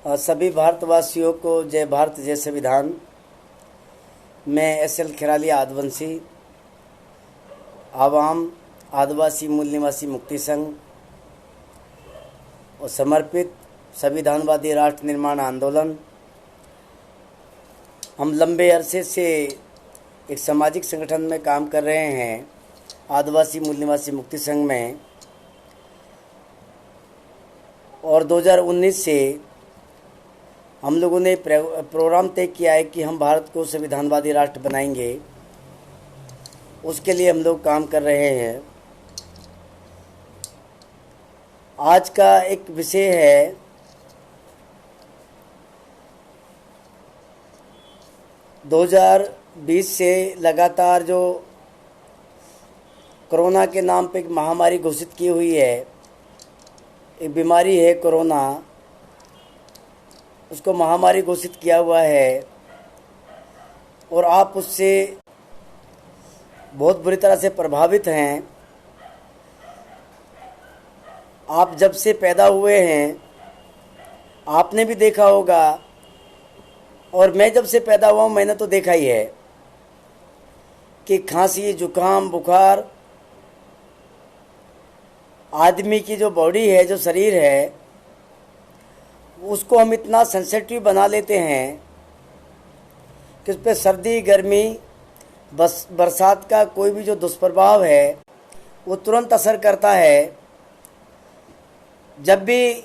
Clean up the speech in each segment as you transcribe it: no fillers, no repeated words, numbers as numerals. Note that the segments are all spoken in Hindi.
सभी भारतवासियों को जय भारत जय संविधान। मैं एस.एल. खिराली आदिवासी आवाम आदिवासी मूल निवासी मुक्ति संघ और समर्पित संविधानवादी राष्ट्र निर्माण आंदोलन, हम लंबे अरसे से एक सामाजिक संगठन में काम कर रहे हैं, आदिवासी मूल निवासी मुक्ति संघ में। और 2019 से हम लोगों ने प्रोग्राम तय किया है कि हम भारत को संविधानवादी राष्ट्र बनाएंगे। उसके लिए हम लोग काम कर रहे हैं। आज का एक विषय है दो 2020 से लगातार जो कोरोना के नाम पे एक महामारी घोषित की हुई है, एक बीमारी है कोरोना, उसको महामारी घोषित किया हुआ है और आप उससे बहुत बुरी तरह से प्रभावित हैं। आप जब से पैदा हुए हैं आपने भी देखा होगा, और मैं जब से पैदा हुआ हूँ मैंने तो देखा ही है कि खांसी, जुकाम, बुखार, आदमी की जो बॉडी है, जो शरीर है, उसको हम इतना सेंसिटिव बना लेते हैं कि उस पर सर्दी, गर्मी, बरसात का कोई भी जो दुष्प्रभाव है वो तुरंत असर करता है। जब भी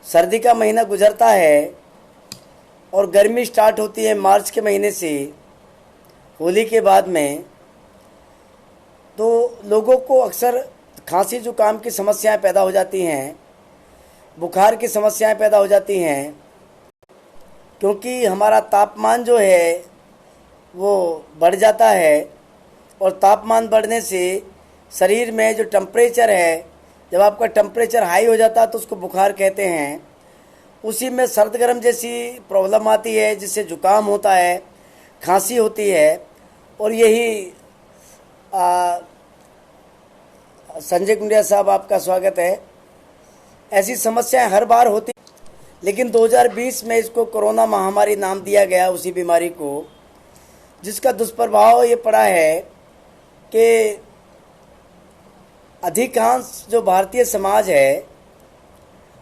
सर्दी का महीना गुजरता है और गर्मी स्टार्ट होती है मार्च के महीने से, होली के बाद में, तो लोगों को अक्सर खांसी जुकाम की समस्याएं पैदा हो जाती हैं, बुखार की समस्याएं पैदा हो जाती हैं, क्योंकि हमारा तापमान जो है वो बढ़ जाता है। और तापमान बढ़ने से शरीर में जो टेम्परेचर है, जब आपका टेम्परेचर हाई हो जाता है तो उसको बुखार कहते हैं। उसी में सर्द गर्म जैसी प्रॉब्लम आती है, जिससे जुकाम होता है, खांसी होती है। और यही संजय कुंडिया साहब, आपका स्वागत है। ऐसी समस्याएं हर बार होती, लेकिन 2020 में इसको कोरोना महामारी नाम दिया गया, उसी बीमारी को, जिसका दुष्प्रभाव ये पड़ा है कि अधिकांश जो भारतीय समाज है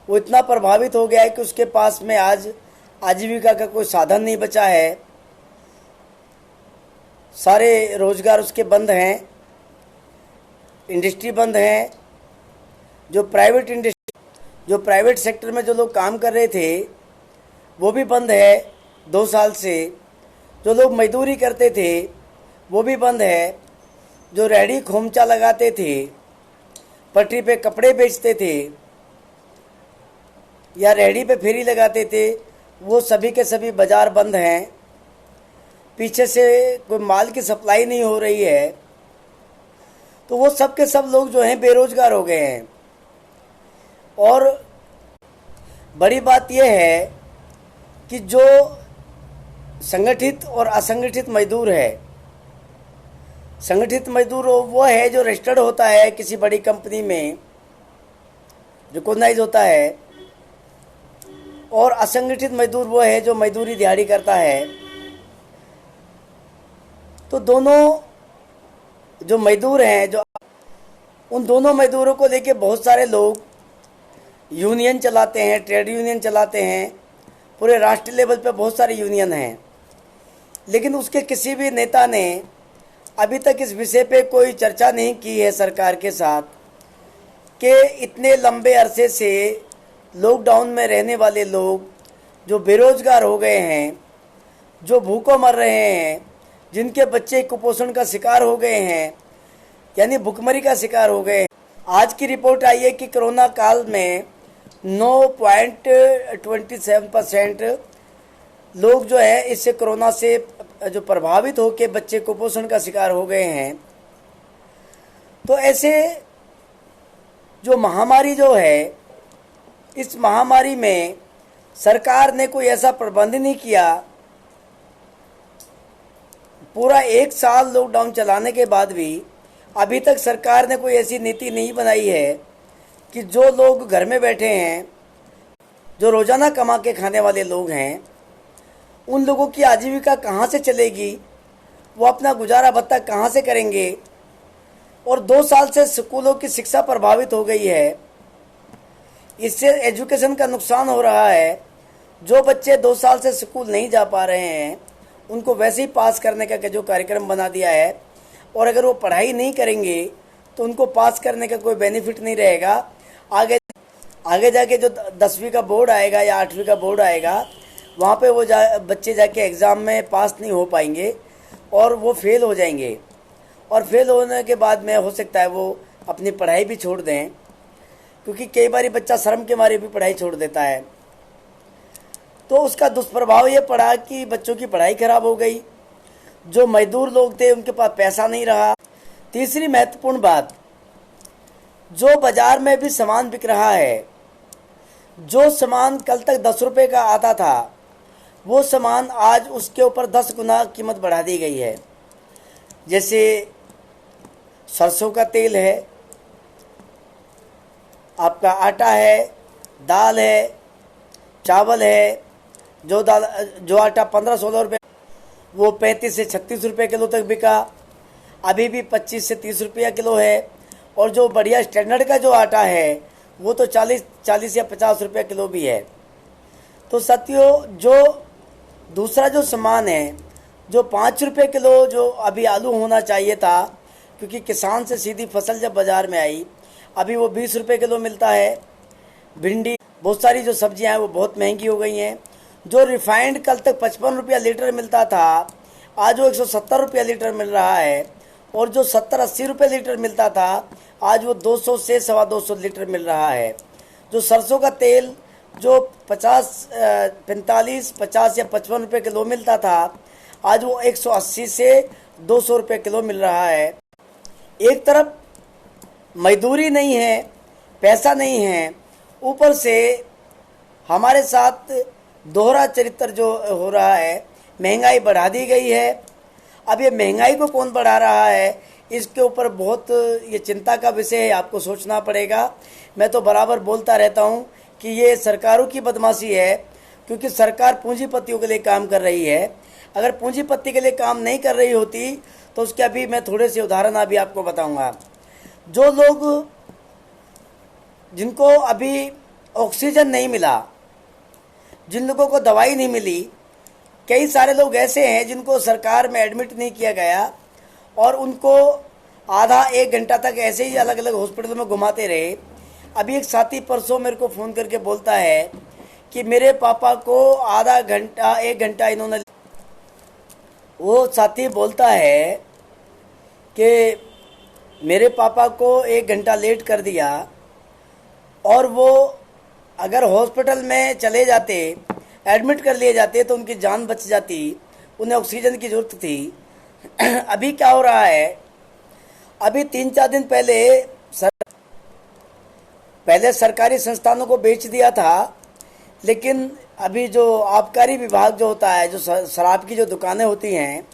वो इतना प्रभावित हो गया है कि उसके पास में आज आजीविका का कोई साधन नहीं बचा है। सारे रोजगार उसके बंद हैं, इंडस्ट्री बंद हैं। जो प्राइवेट सेक्टर में जो लोग काम कर रहे थे वो भी बंद है 2 साल से। जो लोग मजदूरी करते थे वो भी बंद है। जो रेहड़ी खोमचा लगाते थे, पटरी पे कपड़े बेचते थे या रेहड़ी पे फेरी लगाते थे, वो सभी के सभी बाजार बंद हैं। पीछे से कोई माल की सप्लाई नहीं हो रही है, तो वो सब के सब लोग जो हैं बेरोजगार हो गए हैं। और बड़ी बात यह है कि जो संगठित और असंगठित मजदूर है, संगठित मजदूर वो है जो रजिस्टर्ड होता है किसी बड़ी कंपनी में, रिकॉग्नाइज होता है, और असंगठित मजदूर वो है जो मजदूरी दिहाड़ी करता है। तो दोनों जो मजदूर हैं, जो उन दोनों मजदूरों को लेके बहुत सारे लोग यूनियन चलाते हैं, ट्रेड यूनियन चलाते हैं। पूरे राष्ट्रीय लेवल पे बहुत सारे यूनियन हैं, लेकिन उसके किसी भी नेता ने अभी तक इस विषय पे कोई चर्चा नहीं की है सरकार के साथ कि इतने लंबे अरसे से लॉकडाउन में रहने वाले लोग जो बेरोजगार हो गए हैं, जो भूखों मर रहे हैं, जिनके बच्चे कुपोषण का शिकार हो गए हैं, यानी भुखमरी का शिकार हो गए। आज की रिपोर्ट आई है कि कोरोना काल में 9.27% लोग जो है इससे कोरोना से जो प्रभावित होकर बच्चे कुपोषण का शिकार हो गए हैं। तो ऐसे जो महामारी जो है, इस महामारी में सरकार ने कोई ऐसा प्रबंध नहीं किया। पूरा 1 साल लॉकडाउन चलाने के बाद भी अभी तक सरकार ने कोई ऐसी नीति नहीं बनाई है कि जो लोग घर में बैठे हैं जो रोज़ाना कमा के खाने वाले लोग हैं, उन लोगों की आजीविका कहाँ से चलेगी, वो अपना गुजारा भत्ता कहाँ से करेंगे। और 2 साल से स्कूलों की शिक्षा प्रभावित हो गई है, इससे एजुकेशन का नुकसान हो रहा है। जो बच्चे 2 साल से स्कूल नहीं जा पा रहे हैं, उनको वैसे ही पास करने का जो कार्यक्रम बना दिया है, और अगर वो पढ़ाई नहीं करेंगे तो उनको पास करने का कोई बेनिफिट नहीं रहेगा। आगे जाके जो 10वीं का बोर्ड आएगा या 8वीं का बोर्ड आएगा, वहाँ पे वो बच्चे जाके एग्ज़ाम में पास नहीं हो पाएंगे और वो फेल हो जाएंगे। और फेल होने के बाद में हो सकता है वो अपनी पढ़ाई भी छोड़ दें, क्योंकि कई बार बच्चा शर्म के मारे भी पढ़ाई छोड़ देता है। तो उसका दुष्प्रभाव ये पड़ा कि बच्चों की पढ़ाई खराब हो गई। जो मजदूर लोग थे उनके पास पैसा नहीं रहा। तीसरी महत्वपूर्ण बात, जो बाजार में भी सामान बिक रहा है, जो सामान कल तक 10 रुपये का आता था, वो सामान आज उसके ऊपर 10 गुना कीमत बढ़ा दी गई है। जैसे सरसों का तेल है, आपका आटा है, दाल है, चावल है। जो आटा 15-16 रुपये, वो 35 से 36 रुपये किलो तक बिका, अभी भी 25 से 30 रुपया किलो है। और जो बढ़िया स्टैंडर्ड का जो आटा है, वो तो 40 या 50 रुपये किलो भी है। तो साथियों, जो दूसरा जो सामान है, जो 5 रुपये किलो जो अभी आलू होना चाहिए था, क्योंकि किसान से सीधी फसल जब बाज़ार में आई, अभी वो 20 रुपये किलो मिलता है। भिंडी, बहुत सारी जो सब्जियां हैं वो बहुत महंगी हो गई हैं। जो रिफाइंड कल तक 55 रुपया लीटर मिलता था, आज वो 170 रुपया लीटर मिल रहा है। और जो 70-80 रुपये लीटर मिलता था, आज वो 200 से 250 लीटर मिल रहा है। जो सरसों का तेल जो 45, 50 या 55 रुपये किलो मिलता था, आज वो 180 से 200 रुपये किलो मिल रहा है। एक तरफ मजदूरी नहीं है, पैसा नहीं है, ऊपर से हमारे साथ दोहरा चरित्र जो हो रहा है, महंगाई बढ़ा दी गई है। अब ये महंगाई को कौन बढ़ा रहा है, इसके ऊपर बहुत ये चिंता का विषय है, आपको सोचना पड़ेगा। मैं तो बराबर बोलता रहता हूँ कि ये सरकारों की बदमाशी है, क्योंकि सरकार पूंजीपतियों के लिए काम कर रही है। अगर पूंजीपति के लिए काम नहीं कर रही होती तो उसके अभी मैं थोड़े से उदाहरण अभी आपको बताऊंगा। जो लोग, जिनको अभी ऑक्सीजन नहीं मिला, जिन लोगों को दवाई नहीं मिली, कई सारे लोग ऐसे हैं जिनको सरकार में एडमिट नहीं किया गया और उनको आधा 1 घंटा तक ऐसे ही अलग अलग हॉस्पिटल में घुमाते रहे। अभी एक साथी परसों मेरे को फ़ोन करके बोलता है कि मेरे पापा को आधा घंटा 1 घंटा इन्होंने, वो साथी बोलता है कि मेरे पापा को 1 घंटा लेट कर दिया, और वो अगर हॉस्पिटल में चले जाते, एडमिट कर लिए जाते तो उनकी जान बच जाती, उन्हें ऑक्सीजन की ज़रूरत थी। अभी क्या हो रहा है, अभी 3-4 दिन पहले सरकारी संस्थानों को बेच दिया था, लेकिन अभी जो आबकारी विभाग जो होता है, जो शराब की जो दुकानें होती हैं,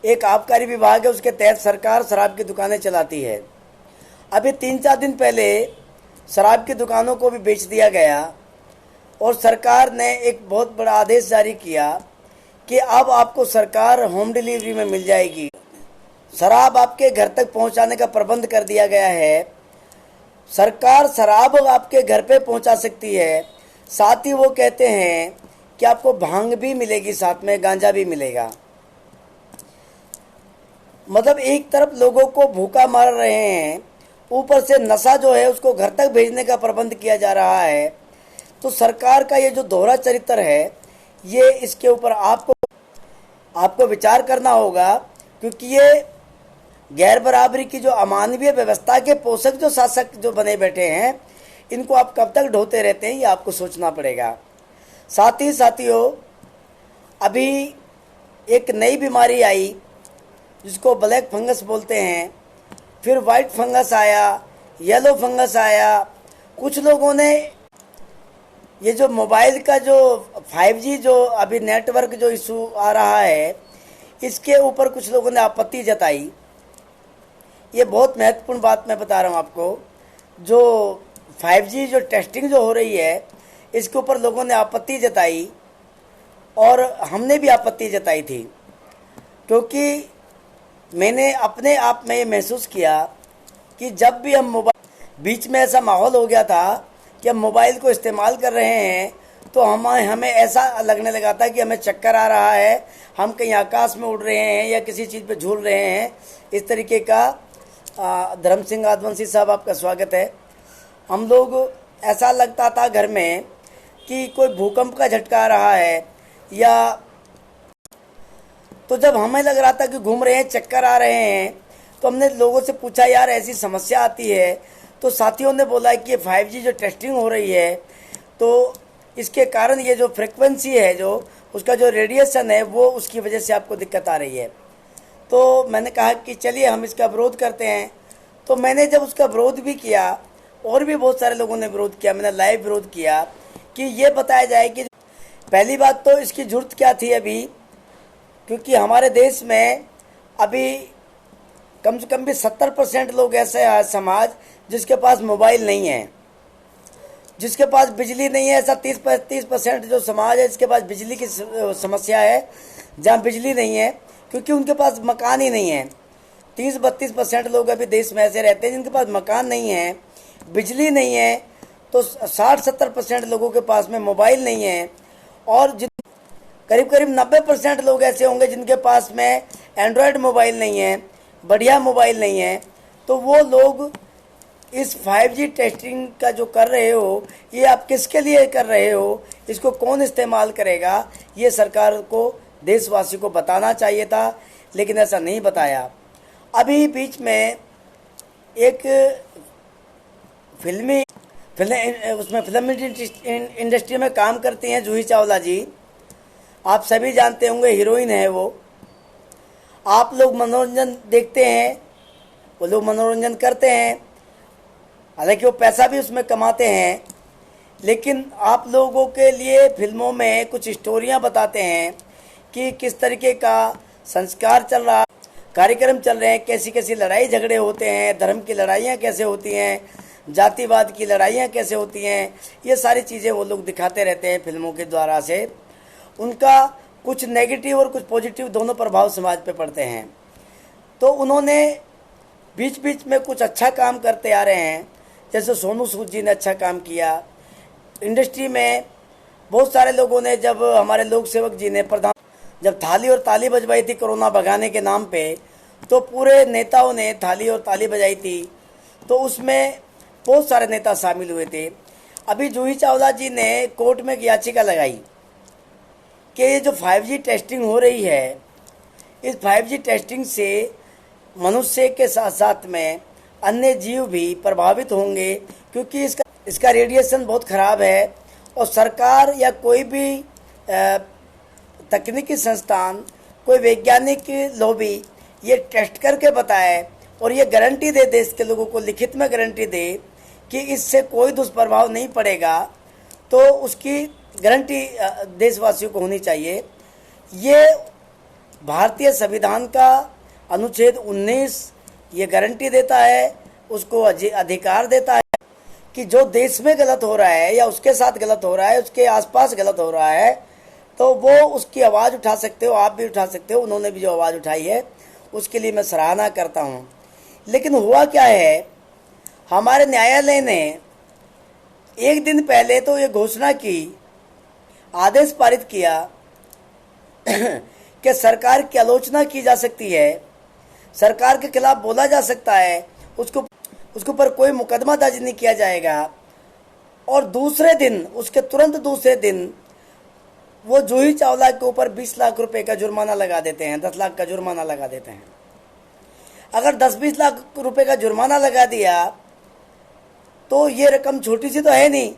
एक आबकारी विभाग है, उसके तहत सरकार शराब की दुकानें चलाती है। अभी 3-4 दिन पहले शराब की दुकानों को भी बेच दिया गया और सरकार ने एक बहुत बड़ा आदेश जारी किया कि अब आपको सरकार होम डिलीवरी में मिल जाएगी। शराब आपके घर तक पहुंचाने का प्रबंध कर दिया गया है। सरकार शराब आपके घर पे पहुंचा सकती है, साथ ही वो कहते हैं कि आपको भांग भी मिलेगी, साथ में गांजा भी मिलेगा। मतलब एक तरफ लोगों को भूखा मार रहे हैं, ऊपर से नशा जो है उसको घर तक भेजने का प्रबंध किया जा रहा है। तो सरकार का ये जो दोहरा चरित्र है, ये इसके ऊपर आपको विचार करना होगा, क्योंकि ये गैर बराबरी की जो अमानवीय व्यवस्था के पोषक जो शासक जो बने बैठे हैं, इनको आप कब तक ढोते रहते हैं, ये आपको सोचना पड़ेगा। साथ ही साथियों, अभी एक नई बीमारी आई जिसको ब्लैक फंगस बोलते हैं, फिर वाइट फंगस आया, येलो फंगस आया। कुछ लोगों ने ये जो मोबाइल का जो 5G जो अभी नेटवर्क जो इशू आ रहा है, इसके ऊपर कुछ लोगों ने आपत्ति जताई। ये बहुत महत्वपूर्ण बात मैं बता रहा हूँ आपको। जो 5G जो टेस्टिंग जो हो रही है, इसके ऊपर लोगों ने आपत्ति जताई और हमने भी आपत्ति जताई थी, क्योंकि मैंने अपने आप में ये महसूस किया कि जब भी हम मोबाइल, बीच में ऐसा माहौल हो गया था कि हम मोबाइल को इस्तेमाल कर रहे हैं तो हमें ऐसा लगने लगा था कि हमें चक्कर आ रहा है, हम कहीं आकाश में उड़ रहे हैं या किसी चीज़ पे झूल रहे हैं, इस तरीके का। धर्म सिंह आदवंशी साहब, आपका स्वागत है। हम लोग, ऐसा लगता था घर में कि कोई भूकंप का झटका आ रहा है, या तो जब हमें लग रहा था कि घूम रहे हैं, चक्कर आ रहे हैं, तो हमने लोगों से पूछा यार ऐसी समस्या आती है, तो साथियों ने बोला कि 5G जो टेस्टिंग हो रही है तो इसके कारण ये जो फ्रिक्वेंसी है, जो उसका जो रेडिएशन है, वो उसकी वजह से आपको दिक्कत आ रही है। तो मैंने कहा कि चलिए हम इसका विरोध करते हैं। तो मैंने जब उसका विरोध भी किया, और भी बहुत सारे लोगों ने विरोध किया, मैंने लाइव विरोध किया कि ये बताया जाए कि पहली बात तो इसकी जरूरत क्या थी अभी, क्योंकि हमारे देश में अभी कम से कम भी 70% लोग ऐसे हैं समाज जिसके पास मोबाइल नहीं है, जिसके पास बिजली नहीं है। ऐसा 30% जो समाज है इसके पास बिजली की समस्या है, जहाँ बिजली नहीं है क्योंकि उनके पास मकान ही नहीं है। 30-32% लोग अभी देश में ऐसे रहते हैं जिनके पास मकान नहीं है, बिजली नहीं है। तो 60-70% लोगों के पास में मोबाइल नहीं है, और करीब 90% लोग ऐसे होंगे जिनके पास में एंड्रॉयड मोबाइल नहीं है, बढ़िया मोबाइल नहीं है। तो वो लोग इस 5G टेस्टिंग का जो कर रहे हो, ये आप किसके लिए कर रहे हो, इसको कौन इस्तेमाल करेगा, ये सरकार को, देशवासी को बताना चाहिए था, लेकिन ऐसा नहीं बताया। अभी बीच में एक फिल्म इंडस्ट्री में काम करती हैं जूही चावला जी, आप सभी जानते होंगे, हीरोइन है वो। आप लोग मनोरंजन देखते हैं, वो लोग मनोरंजन करते हैं, हालांकि वो पैसा भी उसमें कमाते हैं, लेकिन आप लोगों के लिए फिल्मों में कुछ स्टोरियां बताते हैं कि किस तरीके का संस्कार चल रहा, कार्यक्रम चल रहे हैं, कैसी कैसी लड़ाई झगड़े होते हैं, धर्म की लड़ाइयाँ कैसे होती हैं, जातिवाद की लड़ाइयाँ कैसे होती हैं, ये सारी चीज़ें वो लोग दिखाते रहते हैं फिल्मों के द्वारा से। उनका कुछ नेगेटिव और कुछ पॉजिटिव दोनों प्रभाव समाज पे पड़ते हैं। तो उन्होंने बीच बीच में कुछ अच्छा काम करते आ रहे हैं, जैसे सोनू सूद जी ने अच्छा काम किया। इंडस्ट्री में बहुत सारे लोगों ने, जब हमारे लोक सेवक जी ने जब थाली और ताली बजवाई थी कोरोना भगाने के नाम पे, तो पूरे नेताओं ने थाली और ताली बजाई थी, तो उसमें बहुत सारे नेता शामिल हुए थे। अभी जूही चावला जी ने कोर्ट में एक याचिका लगाई कि ये जो 5G टेस्टिंग हो रही है, इस 5G टेस्टिंग से मनुष्य के साथ साथ में अन्य जीव भी प्रभावित होंगे, क्योंकि इसका रेडिएशन बहुत ख़राब है। और सरकार या कोई भी तकनीकी संस्थान, कोई वैज्ञानिक लॉबी ये टेस्ट करके बताए और ये गारंटी दे देश के लोगों को, लिखित में गारंटी दे कि इससे कोई दुष्प्रभाव नहीं पड़ेगा, तो उसकी गारंटी देशवासियों को होनी चाहिए। ये भारतीय संविधान का अनुच्छेद 19 ये गारंटी देता है, उसको अधिकार देता है कि जो देश में गलत हो रहा है या उसके साथ गलत हो रहा है, उसके आसपास गलत हो रहा है, तो वो उसकी आवाज़ उठा सकते हो, आप भी उठा सकते हो। उन्होंने भी जो आवाज़ उठाई है उसके लिए मैं सराहना करता हूँ। लेकिन हुआ क्या है, हमारे न्यायालय ने एक दिन पहले तो ये घोषणा की, आदेश पारित किया कि सरकार की आलोचना की जा सकती है, सरकार के खिलाफ बोला जा सकता है, उसके ऊपर कोई मुकदमा दर्ज नहीं किया जाएगा। और दूसरे दिन, उसके तुरंत दूसरे दिन वो जूही चावला के ऊपर 20 लाख रुपए का जुर्माना लगा देते हैं, 10 लाख का जुर्माना लगा देते हैं। अगर 10-20 लाख रुपए का जुर्माना लगा दिया तो ये रकम छोटी सी तो है नहीं।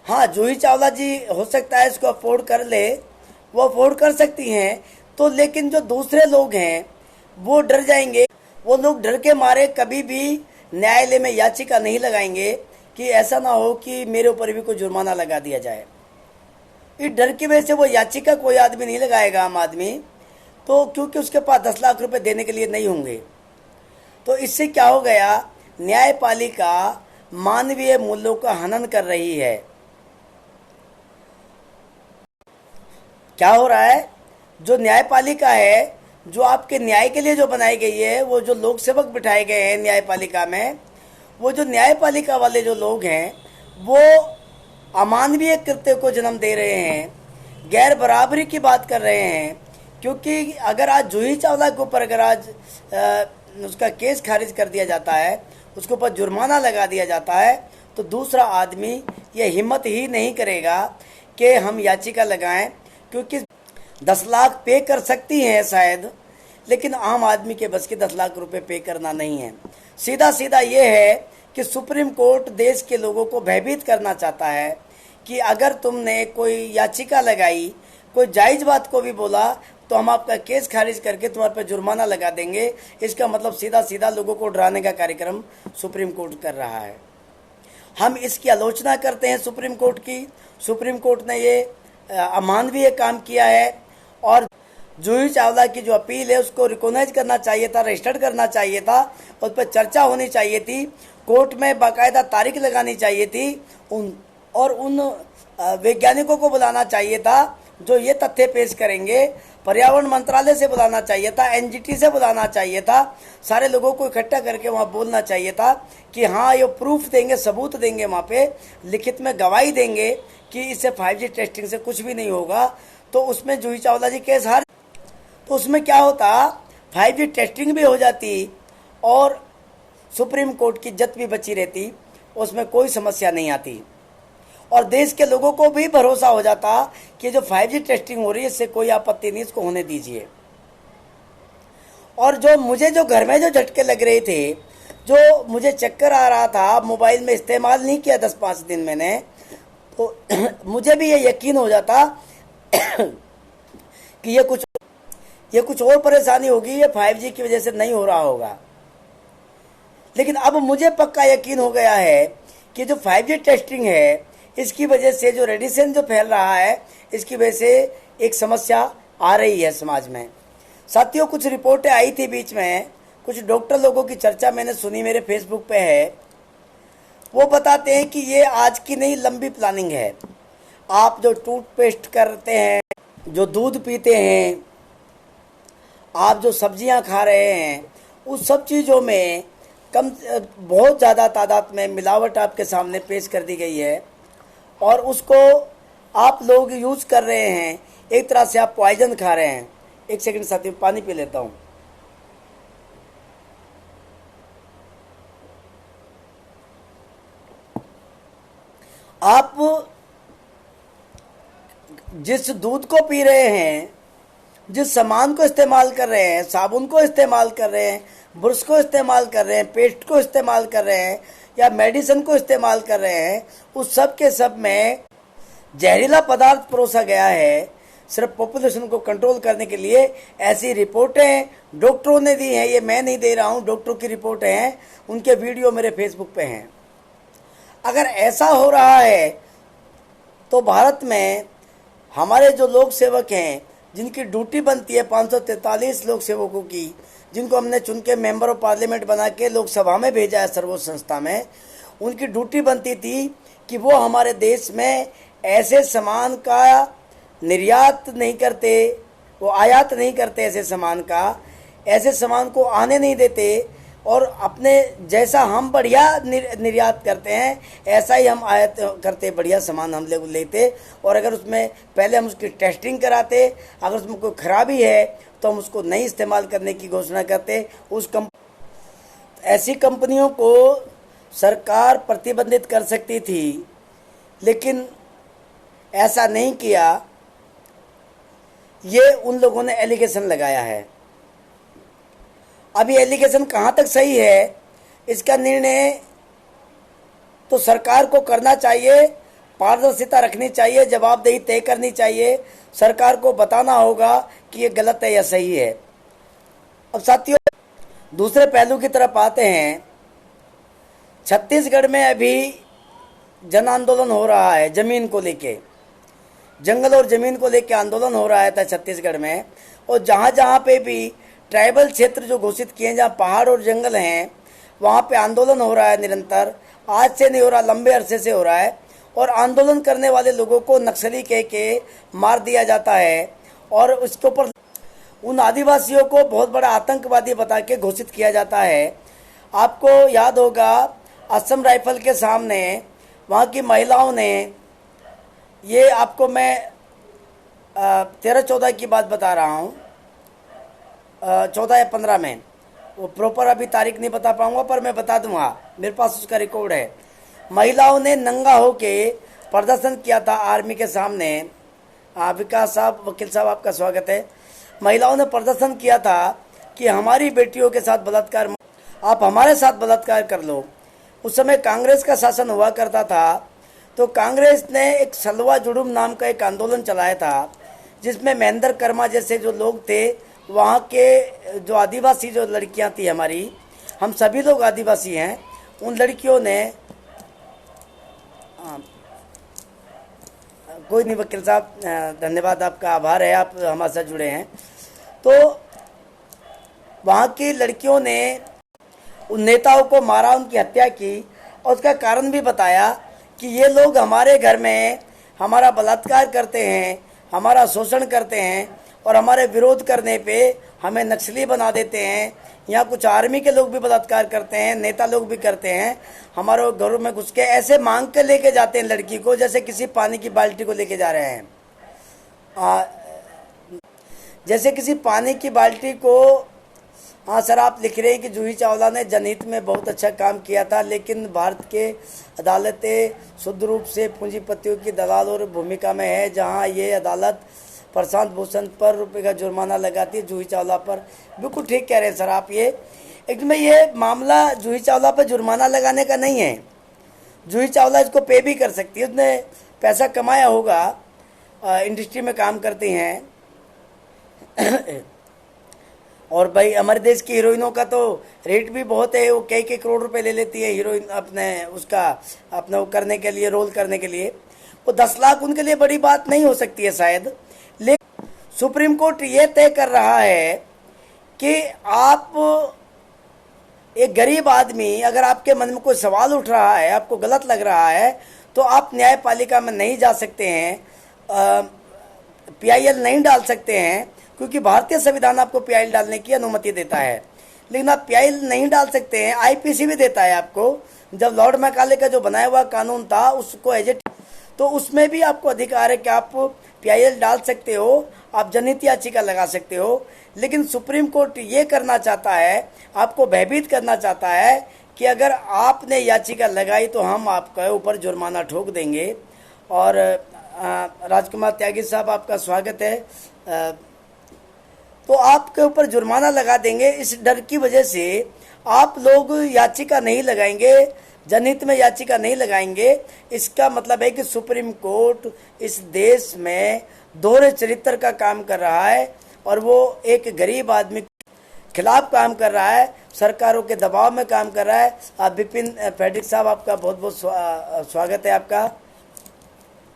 हाँ, जूही चावला जी हो सकता है इसको अफोर्ड कर ले, वो अफोर्ड कर सकती हैं, तो लेकिन जो दूसरे लोग हैं वो डर जाएंगे। वो लोग डर के मारे कभी भी न्यायालय में याचिका नहीं लगाएंगे कि ऐसा ना हो कि मेरे ऊपर भी कोई जुर्माना लगा दिया जाए। इस डर की वजह से वो याचिका कोई आदमी नहीं लगाएगा, आम आदमी, तो क्योंकि उसके पास 10 लाख रुपए देने के लिए नहीं होंगे। तो इससे क्या हो गया, न्यायपालिका मानवीय मूल्यों का हनन कर रही है। क्या हो रहा है, जो न्यायपालिका है, जो आपके न्याय के लिए जो बनाई गई है, वो जो लोक सेवक बिठाए गए हैं न्यायपालिका में, वो जो न्यायपालिका वाले जो लोग हैं वो अमानवीय कृत्य को जन्म दे रहे हैं, गैर बराबरी की बात कर रहे हैं। क्योंकि अगर आज जूही चावला के ऊपर अगर आज उसका केस खारिज कर दिया जाता है, उसके ऊपर जुर्माना लगा दिया जाता है, तो दूसरा आदमी ये हिम्मत ही नहीं करेगा कि हम याचिका लगाएं, क्योंकि 10 लाख पे कर सकती हैं शायद, लेकिन आम आदमी के बस के 10 लाख रुपए पे करना नहीं है। सीधा सीधा ये है कि सुप्रीम कोर्ट देश के लोगों को भयभीत करना चाहता है कि अगर तुमने कोई याचिका लगाई, कोई जायज़ बात को भी बोला, तो हम आपका केस खारिज करके तुम्हारे पर जुर्माना लगा देंगे। इसका मतलब सीधा सीधा लोगों को डराने का कार्यक्रम सुप्रीम कोर्ट कर रहा है। हम इसकी आलोचना करते हैं सुप्रीम कोर्ट की। सुप्रीम कोर्ट ने ये अमानवीय काम किया है और जूही चावला की जो अपील है उसको रिकॉग्नाइज करना चाहिए था, रजिस्टर्ड करना चाहिए था, उस पर चर्चा होनी चाहिए थी, कोर्ट में बाकायदा तारीख लगानी चाहिए थी, उन वैज्ञानिकों को बुलाना चाहिए था जो ये तथ्य पेश करेंगे, पर्यावरण मंत्रालय से बुलाना चाहिए था, एनजीटी से बुलाना चाहिए था, सारे लोगों को इकट्ठा करके वहाँ बोलना चाहिए था कि हाँ ये प्रूफ देंगे, सबूत देंगे, वहाँ पे लिखित में गवाही देंगे कि इससे 5G टेस्टिंग से कुछ भी नहीं होगा। तो उसमें जूही चावला जी केस हार, तो उसमें क्या होता, 5G टेस्टिंग भी हो जाती और सुप्रीम कोर्ट की इज्जत भी बची रहती, उसमें कोई समस्या नहीं आती और देश के लोगों को भी भरोसा हो जाता कि जो 5G टेस्टिंग हो रही है इससे कोई आपत्ति नहीं, इसको होने दीजिए। और जो मुझे जो घर में जो झटके लग रहे थे, जो मुझे चक्कर आ रहा था, मोबाइल में इस्तेमाल नहीं किया 10-5 दिन मैंने, तो मुझे भी ये यकीन हो जाता कि ये कुछ और परेशानी होगी, ये 5G की वजह से नहीं हो रहा होगा। लेकिन अब मुझे पक्का यकीन हो गया है कि जो 5G टेस्टिंग है इसकी वजह से जो रेडिएशन जो फैल रहा है, इसकी वजह से एक समस्या आ रही है समाज में। साथियों, कुछ रिपोर्टें आई थी बीच में, कुछ डॉक्टर लोगों की चर्चा मैंने सुनी, मेरे फेसबुक पे है। वो बताते हैं कि ये आज की नहीं लंबी प्लानिंग है। आप जो टूथपेस्ट करते हैं, जो दूध पीते हैं, आप जो सब्जियां खा रहे हैं, उस सब चीज़ों में बहुत ज़्यादा तादाद में मिलावट आपके सामने पेश कर दी गई है और उसको आप लोग यूज़ कर रहे हैं। एक तरह से आप पॉइजन खा रहे हैं। एक सेकंड साथी, पानी पी लेता हूँ। आप जिस दूध को पी रहे हैं, जिस सामान को इस्तेमाल कर रहे हैं, साबुन को इस्तेमाल कर रहे हैं, ब्रश को इस्तेमाल कर रहे हैं, पेस्ट को इस्तेमाल कर रहे हैं या मेडिसिन को इस्तेमाल कर रहे हैं, उस सब के सब में जहरीला पदार्थ परोसा गया है सिर्फ पॉपुलेशन को कंट्रोल करने के लिए। ऐसी रिपोर्टें डॉक्टरों ने दी हैं, ये मैं नहीं दे रहा हूँ, डॉक्टरों की रिपोर्टें हैं, उनके वीडियो मेरे फेसबुक पे हैं। अगर ऐसा हो रहा है तो भारत में हमारे जो लोक सेवक हैं, जिनकी ड्यूटी बनती है 543 लोक सेवकों की, जिनको हमने चुन के मेंबर ऑफ पार्लियामेंट बना के लोकसभा में भेजा है सर्वोच्च संस्था में, उनकी ड्यूटी बनती थी कि वो हमारे देश में ऐसे सामान का निर्यात नहीं करते, वो आयात नहीं करते, ऐसे सामान को आने नहीं देते और अपने जैसा हम बढ़िया निर्यात करते हैं ऐसा ही हम आयात करते, बढ़िया सामान हम लोग लेते और अगर उसमें पहले हम उसकी टेस्टिंग कराते, अगर उसमें कोई खराबी है तो हम उसको नहीं इस्तेमाल करने की घोषणा करते। ऐसी कंपनियों को सरकार प्रतिबंधित कर सकती थी, लेकिन ऐसा नहीं किया। ये उन लोगों ने एलिगेशन लगाया है। अब ये एलिगेशन कहाँ तक सही है, इसका निर्णय तो सरकार को करना चाहिए, पारदर्शिता रखनी चाहिए, जवाबदेही तय करनी चाहिए, सरकार को बताना होगा कि ये गलत है या सही है। अब साथियों, दूसरे पहलू की तरफ आते हैं। छत्तीसगढ़ में अभी जन आंदोलन हो रहा है जमीन को लेके, जंगल और जमीन को लेके आंदोलन हो रहा था छत्तीसगढ़ में। और जहाँ जहाँ पे भी ट्राइबल क्षेत्र जो घोषित किए हैं, जहाँ पहाड़ और जंगल हैं, वहाँ पे आंदोलन हो रहा है निरंतर। आज से नहीं हो रहा, लंबे अरसे से हो रहा है और आंदोलन करने वाले लोगों को नक्सली कह के मार दिया जाता है और उसके ऊपर उन आदिवासियों को बहुत बड़ा आतंकवादी बता के घोषित किया जाता है। आपको याद होगा असम राइफल के सामने वहाँ की महिलाओं ने, ये आपको मैं 13-14 की बात बता रहा हूँ, 14 या 15 में, वो प्रॉपर अभी तारीख नहीं बता पाऊंगा पर मैं बता दूंगा, मेरे पास उसका रिकॉर्ड है। महिलाओं ने नंगा होके प्रदर्शन किया था आर्मी के सामने। विकास साहब, वकील साहब, आपका स्वागत है। महिलाओं ने प्रदर्शन किया था कि हमारी बेटियों के साथ बलात्कार, आप हमारे साथ बलात्कार कर लो। उस समय कांग्रेस का शासन हुआ करता था, तो कांग्रेस ने एक सलवा जुडुम नाम का एक आंदोलन चलाया था, जिसमें महेंद्र कर्मा जैसे जो लोग थे, वहाँ के जो आदिवासी जो लड़कियाँ थी हमारी, हम सभी लोग आदिवासी हैं, उन लड़कियों ने, कोई नहीं वकील साहब, धन्यवाद, आपका आभार है, आप हमारे साथ जुड़े हैं। तो वहाँ की लड़कियों ने उन नेताओं को मारा, उनकी हत्या की और उसका कारण भी बताया कि ये लोग हमारे घर में हमारा बलात्कार करते हैं, हमारा शोषण करते हैं और हमारे विरोध करने पे हमें नक्सली बना देते हैं। यहाँ कुछ आर्मी के लोग भी बलात्कार करते हैं, नेता लोग भी करते हैं, हमारे घरों में घुस के ऐसे मांग के लेके जाते हैं लड़की को, जैसे किसी पानी की बाल्टी को लेके जा रहे हैं। जैसे किसी पानी की बाल्टी को। हाँ सर, आप लिख रहे हैं कि जूही चावला ने जनहित में बहुत अच्छा काम किया था, लेकिन भारत के अदालतें शुद्ध रूप से पूंजीपतियों की दलाल और भूमिका में है, जहाँ ये अदालत प्रशांत भूषण पर रुपये का जुर्माना लगाती है, जूही चावला पर। बिल्कुल ठीक कह रहे हैं सर आप। ये एकदम ये मामला जूही चावला पर जुर्माना लगाने का नहीं है। जूही चावला इसको पे भी कर सकती है, उसने पैसा कमाया होगा, इंडस्ट्री में काम करती हैं। और भाई हमारे देश की हीरोइनों का तो रेट भी बहुत है, वो कई करोड़ रुपए ले लेती है हीरोइन अपने उसका अपने वो करने के लिए, रोल करने के लिए। वो 10 लाख उनके लिए बड़ी बात नहीं हो सकती है शायद, लेकिन सुप्रीम कोर्ट ये तय कर रहा है कि आप एक गरीब आदमी, अगर आपके मन में कोई सवाल उठ रहा है, आपको गलत लग रहा है, तो आप न्यायपालिका में नहीं जा सकते हैं, PIL नहीं डाल सकते हैं, क्योंकि भारतीय संविधान आपको PIL डालने की अनुमति देता है। लेकिन आप PIL नहीं डाल सकते हैं, IPC भी देता है आपको। जब लॉर्ड मैकाले का जो बनाया हुआ कानून था उसको तो उसमें भी आपको अधिकार है कि आप PIL डाल सकते हो, आप जनहित याचिका लगा सकते हो। लेकिन सुप्रीम कोर्ट ये करना चाहता है, आपको भयभीत करना चाहता है कि अगर आपने याचिका लगाई तो हम आपके ऊपर जुर्माना ठोक देंगे। और राजकुमार त्यागी साहब, आपका स्वागत है। तो आपके ऊपर जुर्माना लगा देंगे, इस डर की वजह से आप लोग याचिका नहीं लगाएंगे, जनहित में याचिका नहीं लगाएंगे। इसका मतलब है कि सुप्रीम कोर्ट इस देश में दोहरे चरित्र का काम कर रहा है और वो एक गरीब आदमी के खिलाफ काम कर रहा है, सरकारों के दबाव में काम कर रहा है। आप विपिन फेड्रिक साहब, आपका बहुत बहुत स्वागत है आपका।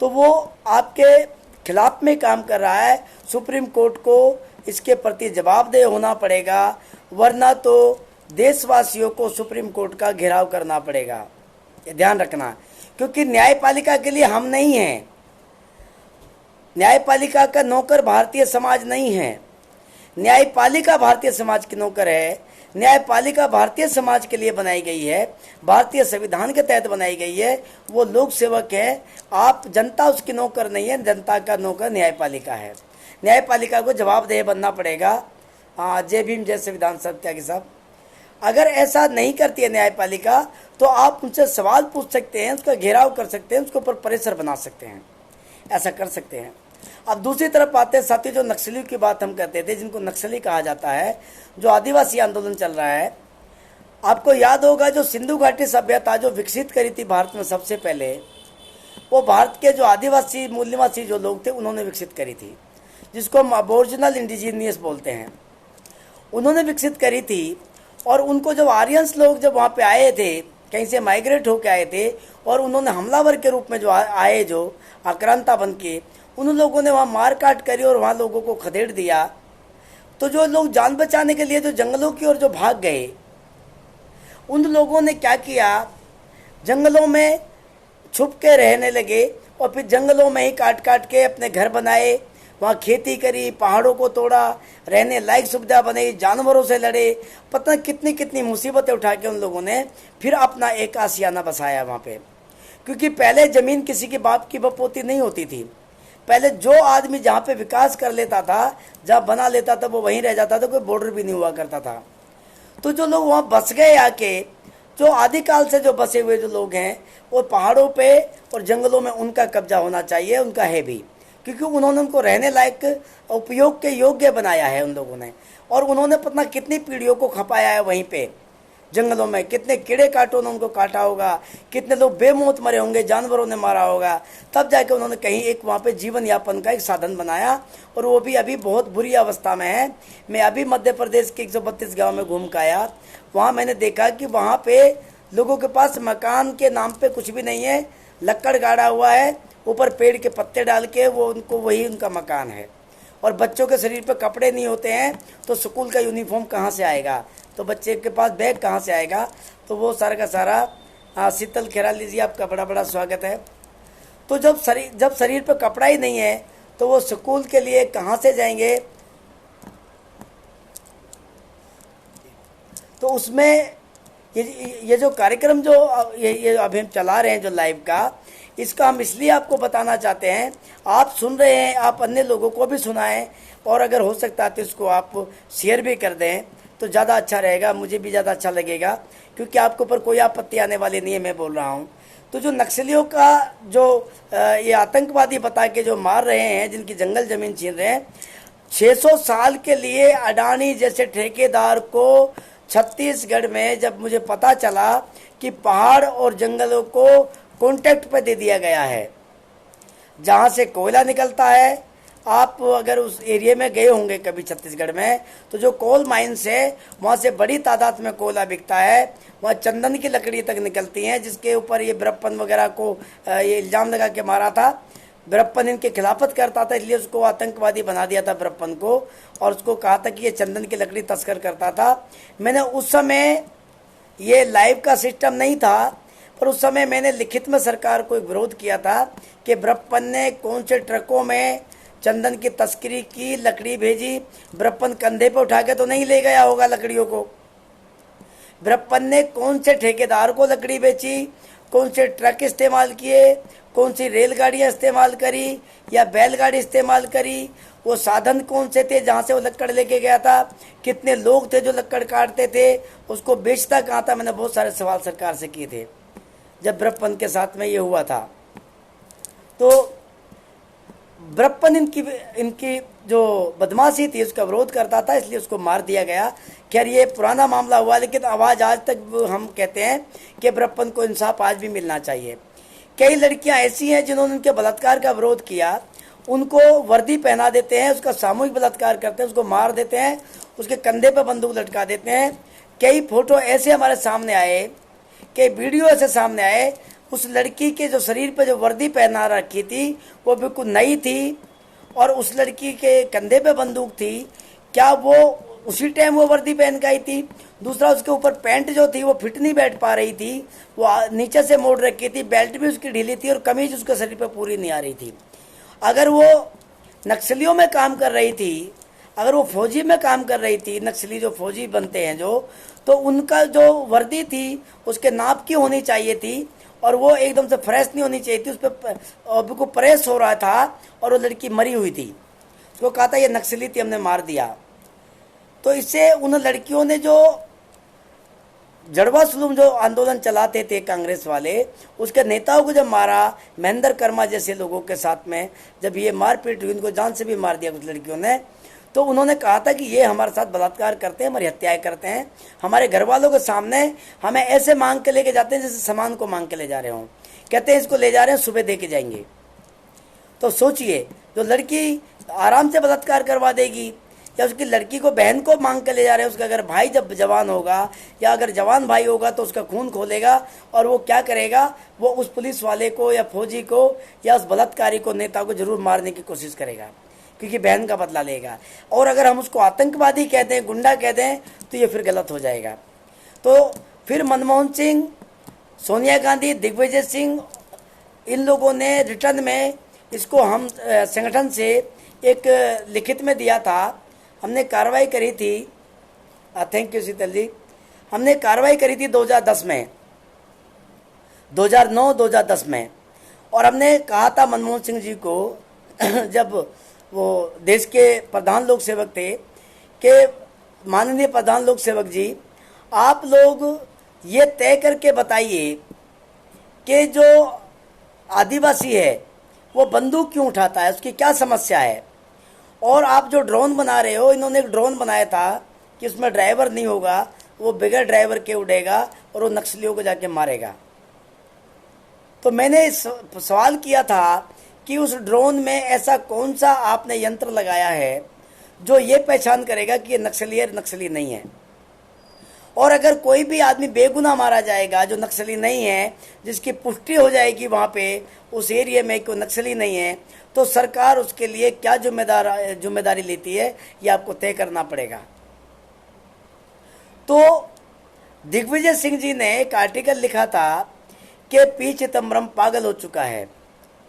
तो वो आपके खिलाफ में काम कर रहा है। सुप्रीम कोर्ट को इसके प्रति जवाबदेह होना पड़ेगा, वरना तो देशवासियों को सुप्रीम कोर्ट का घेराव करना पड़ेगा। ये ध्यान रखना, क्योंकि न्यायपालिका के लिए हम नहीं हैं। न्यायपालिका का नौकर भारतीय समाज नहीं है, न्यायपालिका भारतीय समाज की नौकर है। न्यायपालिका भारतीय समाज के लिए बनाई गई है, भारतीय संविधान के तहत बनाई गई है। वो लोक सेवक है, आप जनता उसकी नौकर नहीं है, जनता का नौकर न्यायपालिका है। न्यायपालिका को जवाबदेह बनना पड़ेगा। जय भीम, जय संविधान साहब, त्यागी साहब। अगर ऐसा नहीं करती है न्यायपालिका तो आप उनसे सवाल पूछ सकते हैं, उसका घेराव कर सकते हैं, उसके ऊपर प्रेशर बना सकते हैं, ऐसा कर सकते हैं। अब दूसरी तरफ आते हैं साथियों, जो नक्सलियों की बात हम करते थे, जिनको नक्सली कहा जाता है, जो आदिवासी आंदोलन चल रहा है। आपको याद होगा जो सिंधु घाटी सभ्यता जो विकसित करी थी भारत में सबसे पहले, वो भारत के जो आदिवासी मूलनिवासी जो लोग थे उन्होंने विकसित करी थी, जिसको हम अबोरिजिनल इंडिजीनियस बोलते हैं। उन्होंने विकसित करी थी और उनको जब आर्यंस लोग जब वहाँ पे आए थे, कहीं से माइग्रेट होके आए थे, और उन्होंने हमलावर के रूप में जो आए, जो आक्रांता बन के, उन लोगों ने वहाँ मार काट करी और वहाँ लोगों को खदेड़ दिया। तो जो लोग जान बचाने के लिए जो जंगलों की ओर जो भाग गए, उन लोगों ने क्या किया, जंगलों में छुप के रहने लगे और फिर जंगलों में ही काट काट के अपने घर बनाए, वहाँ खेती करी, पहाड़ों को तोड़ा, रहने लायक सुविधा बनाई, जानवरों से लड़े, पता कितनी कितनी मुसीबतें उठा के उन लोगों ने फिर अपना एक आशियाना बसाया वहाँ पे। क्योंकि पहले ज़मीन किसी के बाप की बपोती नहीं होती थी। पहले जो आदमी जहाँ पे विकास कर लेता था, जहाँ बना लेता था, वो वहीं रह जाता था, कोई बॉर्डर भी नहीं हुआ करता था। तो जो लोग वहाँ बस गए आके, जो आदिकाल से जो बसे हुए जो लोग हैं, वो पहाड़ों पे और जंगलों में उनका कब्जा होना चाहिए, उनका है भी, क्योंकि उन्होंने उनको रहने लायक उपयोग के योग्य बनाया है उन लोगों ने। और उन्होंने पता कितनी पीढ़ियों को खपाया है वहीं पे जंगलों में, कितने कीड़े काटों ने उनको काटा होगा, कितने लोग बेमौत मरे होंगे, जानवरों ने मारा होगा, तब जाके उन्होंने कहीं एक वहाँ पे जीवन यापन का एक साधन बनाया। और वो भी अभी बहुत बुरी अवस्था में है। मैं अभी मध्य प्रदेश के 132 गाँव में घूम कर आया, वहाँ मैंने देखा कि वहाँ पे लोगों के पास मकान के नाम पे कुछ भी नहीं है, लक्कड़ गाड़ा हुआ है, ऊपर पेड़ के पत्ते डाल के वो उनको वही उनका मकान है। और बच्चों के शरीर पे कपड़े नहीं होते हैं, तो स्कूल का यूनिफॉर्म कहाँ से आएगा, तो बच्चे के पास बैग कहाँ से आएगा, तो वो सारा का सारा शीतल खेराली जी, आपका बड़ा बड़ा स्वागत है। तो जब शरीर पे कपड़ा ही नहीं है, तो वो स्कूल के लिए कहाँ से जाएंगे। तो उसमें ये जो कार्यक्रम जो ये अभी हम चला रहे हैं जो लाइव का, इसका हम इसलिए आपको बताना चाहते हैं, आप सुन रहे हैं, आप अन्य लोगों को भी सुनाएं, और अगर हो सकता है तो इसको आप शेयर भी कर दें तो ज़्यादा अच्छा रहेगा, मुझे भी ज़्यादा अच्छा लगेगा, क्योंकि आपके ऊपर कोई आपत्ति आने वाली नहीं है, मैं बोल रहा हूँ। तो जो नक्सलियों का जो ये आतंकवादी बता के जो मार रहे हैं, जिनकी जंगल ज़मीन छीन रहे हैं, 600 साल के लिए अडानी जैसे ठेकेदार को छत्तीसगढ़ में जब मुझे पता चला कि पहाड़ और जंगलों को कॉन्ट्रैक्ट पे दे दिया गया है, जहाँ से कोयला निकलता है। आप अगर उस एरिया में गए होंगे कभी छत्तीसगढ़ में, तो जो कोल माइंस है वहाँ से बड़ी तादाद में कोयला बिकता है, वहाँ चंदन की लकड़ी तक निकलती है, जिसके ऊपर ये बिरप्पन वगैरह को ये इल्ज़ाम लगा के मारा था। बिरप्पन इनके खिलाफत करता था, इसलिए उसको आतंकवादी बना दिया था बिरप्पन को, और उसको कहा था कि ये चंदन की लकड़ी तस्कर करता था। मैंने उस समय ये लाइव का सिस्टम नहीं था, पर उस समय मैंने लिखित में सरकार को विरोध किया था कि बिरप्पन ने कौन से ट्रकों में चंदन की तस्करी की, लकड़ी भेजी, बिरप्पन कंधे पे उठा के तो नहीं ले गया होगा लकड़ियों को। बिरप्पन ने कौन से ठेकेदार को लकड़ी बेची, कौन से ट्रक इस्तेमाल किए, कौन सी रेलगाड़ियाँ इस्तेमाल करी या बैलगाड़ी इस्तेमाल करी, वो साधन कौन से थे जहाँ से वो लक्कड़ लेके गया था, कितने लोग थे जो लक्कड़ काटते थे, उसको बेचता कहाँ था। मैंने बहुत सारे सवाल सरकार से किए थे जब बिरप्पन के साथ में ये हुआ था। तो बिरप्पन इनकी जो बदमाशी थी उसका विरोध करता था, इसलिए उसको मार दिया गया। खैर ये पुराना मामला हुआ, लेकिन आवाज़ आज तक हम कहते हैं कि बिरप्पन को इंसाफ आज भी मिलना चाहिए। कई लड़कियां ऐसी हैं जिन्होंने उनके बलात्कार का विरोध किया, उनको वर्दी पहना देते हैं, उसका सामूहिक बलात्कार करते हैं, उसको मार देते हैं, उसके कंधे पर बंदूक लटका देते हैं। कई फोटो ऐसे हमारे सामने आए, कई वीडियो ऐसे सामने आए, उस लड़की के जो शरीर पर जो वर्दी पहना रखी थी वो बिल्कुल नई थी, और उस लड़की के कंधे पे बंदूक थी। क्या वो उसी टाइम वो वर्दी पहन के आई थी? दूसरा, उसके ऊपर पैंट जो थी वो फिट नहीं बैठ पा रही थी, वो नीचे से मोड़ रखी थी, बेल्ट भी उसकी ढीली थी, और कमीज उसके शरीर पे पूरी नहीं आ रही थी। अगर वो नक्सलियों में काम कर रही थी, अगर वो फौजी में काम कर रही थी, नक्सली जो फौजी बनते हैं जो, तो उनका जो वर्दी थी उसके नाप की होनी चाहिए थी, और वो एकदम से फ्रेश नहीं होनी चाहिए थी, उस पर बिल्कुल प्रेस हो रहा था, और वो लड़की मरी हुई थी। उसको कहा था ये नक्सली थी, हमने मार दिया। तो इससे उन लड़कियों ने जो जड़वा सुलूम जो आंदोलन चलाते थे कांग्रेस वाले, उसके नेताओं को जब मारा, महेंद्र कर्मा जैसे लोगों के साथ में जब ये मारपीट हुई, उनको जान से भी मार दिया कुछ लड़कियों ने, तो उन्होंने कहा था कि ये हमारे साथ बलात्कार करते हैं, हमारी हत्याएं करते हैं, हमारे घर वालों के सामने हमें ऐसे मांग के लेके जाते हैं जैसे सामान को मांग के ले जा रहे हों। कहते हैं इसको ले जा रहे हैं, सुबह दे के जाएंगे। तो सोचिए, जो लड़की आराम से बलात्कार करवा देगी, या उसकी लड़की को, बहन को मांग के ले जा रहे हैं, उसका अगर भाई जब जवान होगा या अगर जवान भाई होगा तो उसका खून खोलेगा, और वो क्या करेगा, वो उस पुलिस वाले को या फौजी को या उस बलात्कारी को, नेता को जरूर मारने की कोशिश करेगा, क्योंकि बहन का बदला लेगा। और अगर हम उसको आतंकवादी कहते हैं, गुंडा कहते हैं, तो ये फिर गलत हो जाएगा। तो फिर मनमोहन सिंह, सोनिया गांधी, दिग्विजय सिंह इन लोगों ने रिटर्न में इसको हम संगठन से एक लिखित में दिया था। हमने कार्रवाई करी थी, थैंक यू शीतल जी, हमने कार्रवाई करी थी 2010 में, 2009-2010 में। और हमने कहा था मनमोहन सिंह जी को जब वो देश के प्रधान लोक सेवक थे कि माननीय प्रधान लोक सेवक जी, आप लोग ये तय करके बताइए कि जो आदिवासी है वो बंदूक क्यों उठाता है, उसकी क्या समस्या है। और आप जो ड्रोन बना रहे हो, इन्होंने एक ड्रोन बनाया था कि उसमें ड्राइवर नहीं होगा, वो बगैर ड्राइवर के उड़ेगा और वो नक्सलियों को जाके मारेगा। तो मैंने सवाल किया था कि उस ड्रोन में ऐसा कौन सा आपने यंत्र लगाया है जो ये पहचान करेगा कि ये नक्सली है, नक्सली नहीं है। और अगर कोई भी आदमी बेगुनाह मारा जाएगा जो नक्सली नहीं है, जिसकी पुष्टि हो जाएगी वहाँ पे उस एरिया में कोई नक्सली नहीं है, तो सरकार उसके लिए क्या जिम्मेदारी लेती है, ये आपको तय करना पड़ेगा। तो दिग्विजय सिंह जी ने एक आर्टिकल लिखा था कि पी चिदम्बरम पागल हो चुका है।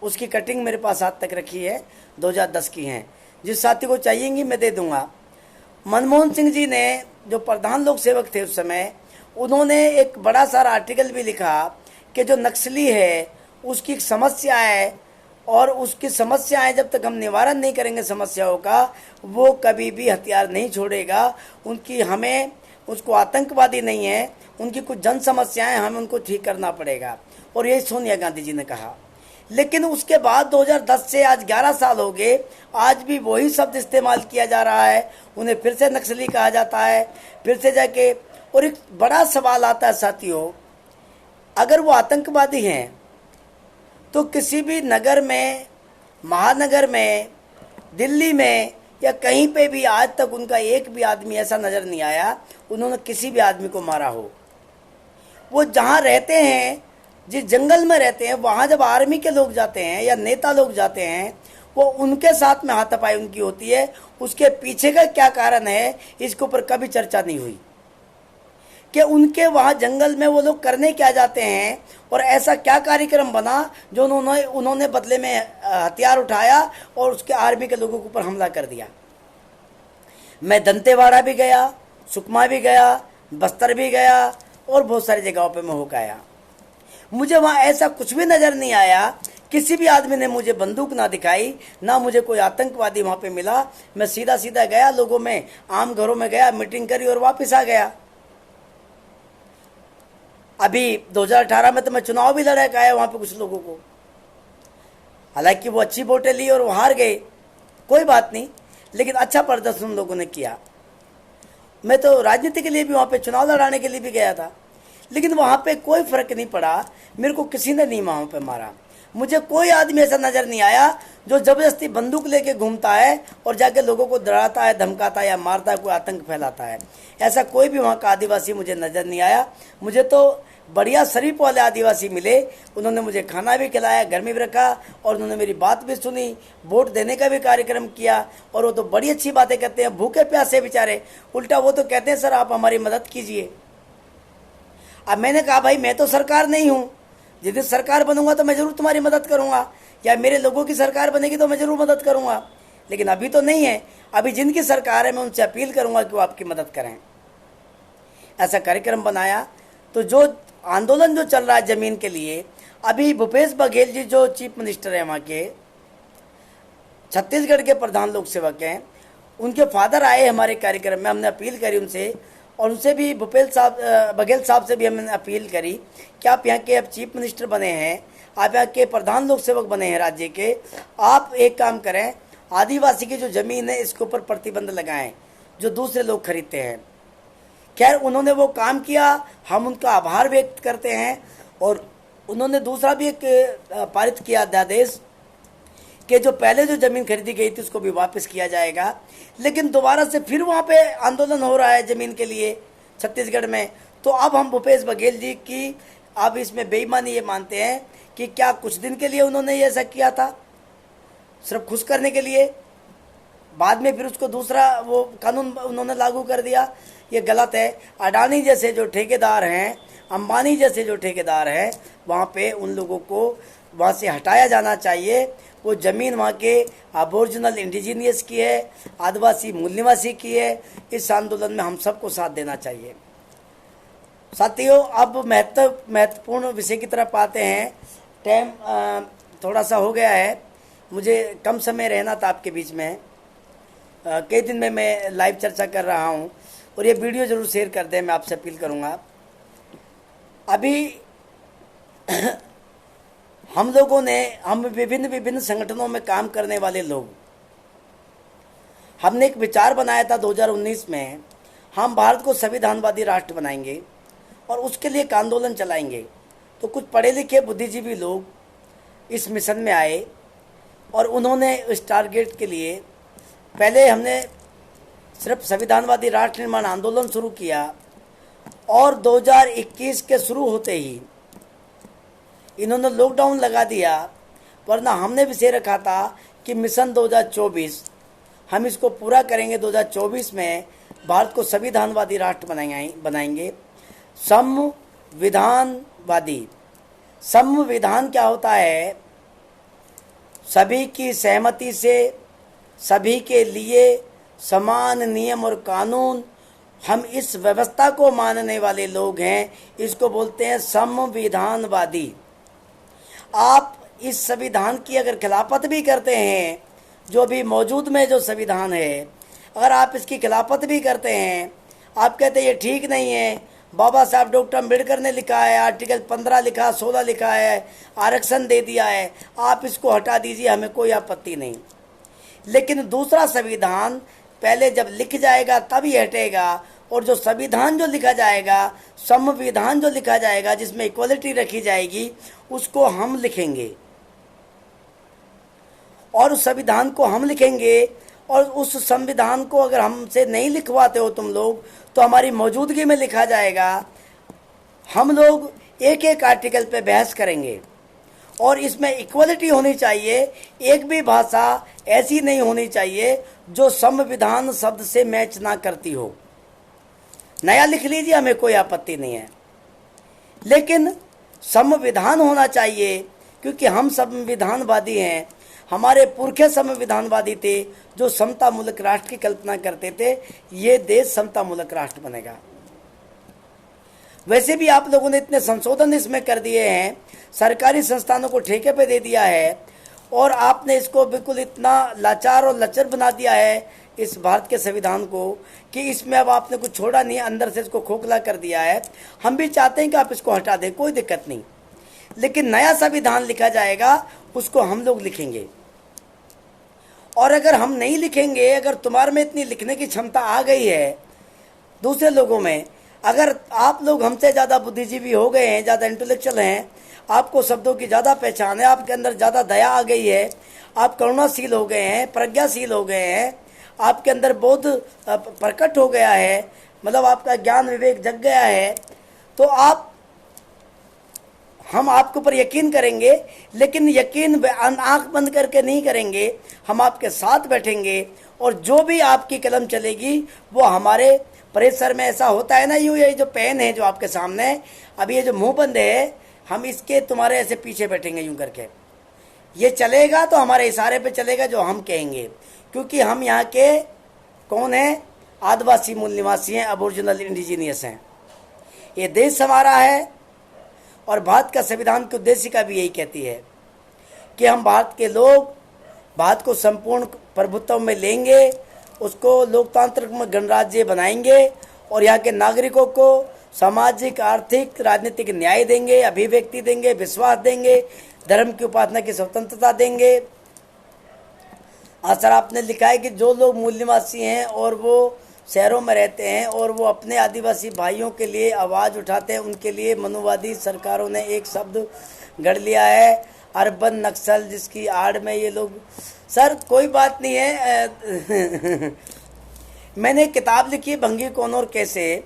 उसकी कटिंग मेरे पास हाथ तक रखी है, 2010 की है। जिस साथी को चाहिएंगी मैं दे दूंगा। मनमोहन सिंह जी ने, जो प्रधान लोक सेवक थे उस समय, उन्होंने एक बड़ा सारा आर्टिकल भी लिखा कि जो नक्सली है उसकी समस्या है, और उसकी समस्याएं जब तक हम निवारण नहीं करेंगे समस्याओं का, वो कभी भी हथियार नहीं छोड़ेगा। उनकी हमें उसको आतंकवादी नहीं है, उनकी कुछ जन समस्याएं हमें उनको ठीक करना पड़ेगा। और यही सोनिया गांधी जी ने कहा। लेकिन उसके बाद 2010 से आज 11 साल हो गए, आज भी वही शब्द इस्तेमाल किया जा रहा है, उन्हें फिर से नक्सली कहा जाता है, फिर से जाके। और एक बड़ा सवाल आता है साथियों, अगर वो आतंकवादी हैं तो किसी भी नगर में, महानगर में, दिल्ली में या कहीं पे भी आज तक उनका एक भी आदमी ऐसा नजर नहीं आया उन्होंने किसी भी आदमी को मारा हो। वो जहाँ रहते हैं, जिस जंगल में रहते हैं, वहाँ जब आर्मी के लोग जाते हैं या नेता लोग जाते हैं, वो उनके साथ में हाथापाई उनकी होती है। उसके पीछे का क्या कारण है, इसके ऊपर कभी चर्चा नहीं हुई कि उनके वहाँ जंगल में वो लोग करने क्या जाते हैं और ऐसा क्या कार्यक्रम बना जो उन्होंने बदले में हथियार उठाया और उसके आर्मी के लोगों के ऊपर हमला कर दिया। मैं दंतेवाड़ा भी गया, सुकमा भी गया, बस्तर भी गया और बहुत सारी जगहों पे मैं होकर आया। मुझे वहाँ ऐसा कुछ भी नज़र नहीं आया, किसी भी आदमी ने मुझे बंदूक ना दिखाई, ना मुझे कोई आतंकवादी वहाँ पे मिला। मैं सीधा सीधा गया, लोगों में, आम घरों में गया, मीटिंग करी और वापस आ गया। अभी 2018 में तो मैं चुनाव भी लड़ा के आया वहाँ पे कुछ लोगों को, हालांकि वो अच्छी वोटें ली और वो हार गए, कोई बात नहीं, लेकिन अच्छा प्रदर्शन उन लोगों ने किया। मैं तो राजनीति के लिए भी वहाँ पे चुनाव लड़ाने के लिए भी गया था, लेकिन वहाँ पे कोई फर्क नहीं पड़ा। मेरे को किसी ने नहीं वहाँ पे मारा। मुझे कोई आदमी ऐसा नज़र नहीं आया जो ज़बरदस्ती बंदूक लेके घूमता है और जाके लोगों को डराता है, धमकाता है या मारता है, कोई आतंक फैलाता है। ऐसा कोई भी वहाँ का आदिवासी मुझे नज़र नहीं आया। मुझे तो बढ़िया शरीफ वाले आदिवासी मिले, उन्होंने मुझे खाना भी खिलाया, घर में भी रखा और उन्होंने मेरी बात भी सुनी, वोट देने का भी कार्यक्रम किया। और वो तो बड़ी अच्छी बातें कहते हैं, भूखे प्यासे बेचारे, उल्टा वो तो कहते हैं सर आप हमारी मदद कीजिए। अब मैंने कहा भाई मैं तो सरकार नहीं हूँ, जिस दिन सरकार बनूंगा तो मैं जरूर तुम्हारी मदद करूंगा, या मेरे लोगों की सरकार बनेगी तो मैं जरूर मदद करूंगा, लेकिन अभी तो नहीं है। अभी जिनकी सरकार है मैं उनसे अपील करूंगा कि वो आपकी मदद करें। ऐसा कार्यक्रम बनाया। तो जो आंदोलन जो चल रहा है जमीन के लिए, अभी भूपेश बघेल जी जो चीफ मिनिस्टर है वहाँ के, छत्तीसगढ़ के प्रधान लोक सेवक हैं, उनके फादर आए हमारे कार्यक्रम में, हमने अपील करी उनसे, और उनसे भी बघेल साहब से भी हमने अपील करी कि आप यहाँ के अब चीफ मिनिस्टर बने हैं, आप यहाँ के प्रधान लोक सेवक बने हैं राज्य के, आप एक काम करें, आदिवासी की जो ज़मीन है इसके ऊपर प्रतिबंध लगाएं जो दूसरे लोग खरीदते हैं। खैर उन्होंने वो काम किया, हम उनका आभार व्यक्त करते हैं। और उन्होंने दूसरा भी एक पारित किया अध्यादेश कि जो पहले जो ज़मीन खरीदी गई थी उसको भी वापस किया जाएगा। लेकिन दोबारा से फिर वहाँ पे आंदोलन हो रहा है ज़मीन के लिए छत्तीसगढ़ में। तो अब हम भूपेश बघेल जी की अब इसमें बेईमानी ये मानते हैं कि क्या कुछ दिन के लिए उन्होंने ये ऐसा किया था सिर्फ खुश करने के लिए, बाद में फिर उसको दूसरा वो कानून उन्होंने लागू कर दिया, ये गलत है। अडानी जैसे जो ठेकेदार हैं, अंबानी जैसे जो ठेकेदार हैं, वहाँ पे उन लोगों को वहाँ से हटाया जाना चाहिए। वो ज़मीन वहाँ के अबोरिजिनल इंडिजीनियस की है, आदिवासी मूल निवासी की है। इस आंदोलन में हम सबको साथ देना चाहिए। साथियों, अब महत्वपूर्ण विषय की तरफ आते हैं। टाइम थोड़ा सा हो गया है, मुझे कम समय रहना था आपके बीच में। कई दिन में मैं लाइव चर्चा कर रहा हूँ, और ये वीडियो ज़रूर शेयर कर दें, मैं आपसे अपील करूँगा। अभी हम विभिन्न संगठनों में काम करने वाले लोग, हमने एक विचार बनाया था 2019 में, हम भारत को संविधानवादी राष्ट्र बनाएंगे और उसके लिए एक आंदोलन चलाएंगे। तो कुछ पढ़े लिखे बुद्धिजीवी लोग इस मिशन में आए, और उन्होंने इस टारगेट के लिए पहले हमने सिर्फ संविधानवादी राष्ट्र निर्माण आंदोलन शुरू किया, और 2021 के शुरू होते ही इन्होंने लॉकडाउन लगा दिया। वरना हमने विषय रखा था कि मिशन 2024 हम इसको पूरा करेंगे। 2024 में भारत को संविधानवादी राष्ट्र बनाएंगे। संविधानवादी, संविधान क्या होता है? सभी की सहमति से सभी के लिए समान नियम और कानून, हम इस व्यवस्था को मानने वाले लोग हैं, इसको बोलते हैं संविधानवादी। आप इस संविधान की अगर खिलाफत भी करते हैं, जो अभी मौजूद में जो संविधान है, अगर आप इसकी खिलाफत भी करते हैं, आप कहते हैं ये ठीक नहीं है, बाबा साहब डॉक्टर अम्बेडकर ने लिखा है, आर्टिकल 15 लिखा, 16 लिखा है, आरक्षण दे दिया है, आप इसको हटा दीजिए, हमें कोई आपत्ति नहीं। लेकिन दूसरा संविधान पहले जब लिख जाएगा तब ही हटेगा, और जो संविधान जो लिखा जाएगा, संविधान जो लिखा जाएगा जिसमें इक्वलिटी रखी जाएगी, उसको हम लिखेंगे। और उस संविधान को हम लिखेंगे, और उस संविधान को अगर हमसे नहीं लिखवाते हो तुम लोग, तो हमारी मौजूदगी में लिखा जाएगा। हम लोग एक एक आर्टिकल पे बहस करेंगे, और इसमें इक्वलिटी होनी चाहिए। एक भी भाषा ऐसी नहीं होनी चाहिए जो संविधान शब्द से मैच ना करती हो। नया लिख लीजिए, हमें कोई आपत्ति नहीं है, लेकिन संविधान होना चाहिए, क्योंकि हम संविधानवादी हैं। हमारे पुरखे संविधानवादी थे जो समता मूलक राष्ट्र की कल्पना करते थे। ये देश समता मूलक राष्ट्र बनेगा। वैसे भी आप लोगों ने इतने संशोधन इसमें कर दिए हैं, सरकारी संस्थानों को ठेके पे दे दिया है, और आपने इसको बिल्कुल इतना लाचार और लचर बना दिया है इस भारत के संविधान को, कि इसमें अब आपने कुछ छोड़ा नहीं, अंदर से इसको खोखला कर दिया है। हम भी चाहते हैं कि आप इसको हटा दें, कोई दिक्कत नहीं, लेकिन नया संविधान लिखा जाएगा, उसको हम लोग लिखेंगे। और अगर हम नहीं लिखेंगे, अगर तुम्हारे में इतनी लिखने की क्षमता आ गई है दूसरे लोगों में, अगर आप लोग हमसे ज़्यादा बुद्धिजीवी हो गए हैं, ज़्यादा इंटेलेक्चुअल हैं, आपको शब्दों की ज़्यादा पहचान है, आपके अंदर ज़्यादा दया आ गई है, आप करुणाशील हो गए हैं, प्रज्ञाशील हो गए हैं, आपके अंदर बोध प्रकट हो गया है, मतलब आपका ज्ञान विवेक जग गया है, तो हम आपके ऊपर यकीन करेंगे। लेकिन यकीन आंख बंद करके नहीं करेंगे, हम आपके साथ बैठेंगे, और जो भी आपकी कलम चलेगी वो हमारे परिसर में। ऐसा होता है ना, यूँ ये जो पेन है जो आपके सामने, अभी ये जो मुंह बंद है, हम इसके तुम्हारे ऐसे पीछे बैठेंगे यूँ करके। ये चलेगा तो हमारे इशारे पे चलेगा, जो हम कहेंगे, क्योंकि हम यहाँ के कौन हैं? आदिवासी मूल निवासी हैं, अबोरिजिनल इंडिजीनियस हैं। ये देश हमारा है, और भारत का संविधान की उद्देशिका भी यही कहती है कि हम भारत के लोग भारत को संपूर्ण प्रभुत्व में लेंगे, उसको लोकतांत्रिक में गणराज्य बनाएंगे, और यहाँ के नागरिकों को सामाजिक, आर्थिक, राजनीतिक न्याय देंगे, अभिव्यक्ति देंगे, विश्वास देंगे, धर्म की उपासना की स्वतंत्रता देंगे। सर, आपने लिखा है कि जो लोग मूल निवासी हैं और वो शहरों में रहते हैं और वो अपने आदिवासी भाइयों के लिए आवाज़ उठाते हैं, उनके लिए मनुवादी सरकारों ने एक शब्द गढ़ लिया है, अर्बन नक्सल, जिसकी आड़ में ये लोग। सर कोई बात नहीं है। मैंने एक किताब लिखी है, भंगी कौन और कैसे,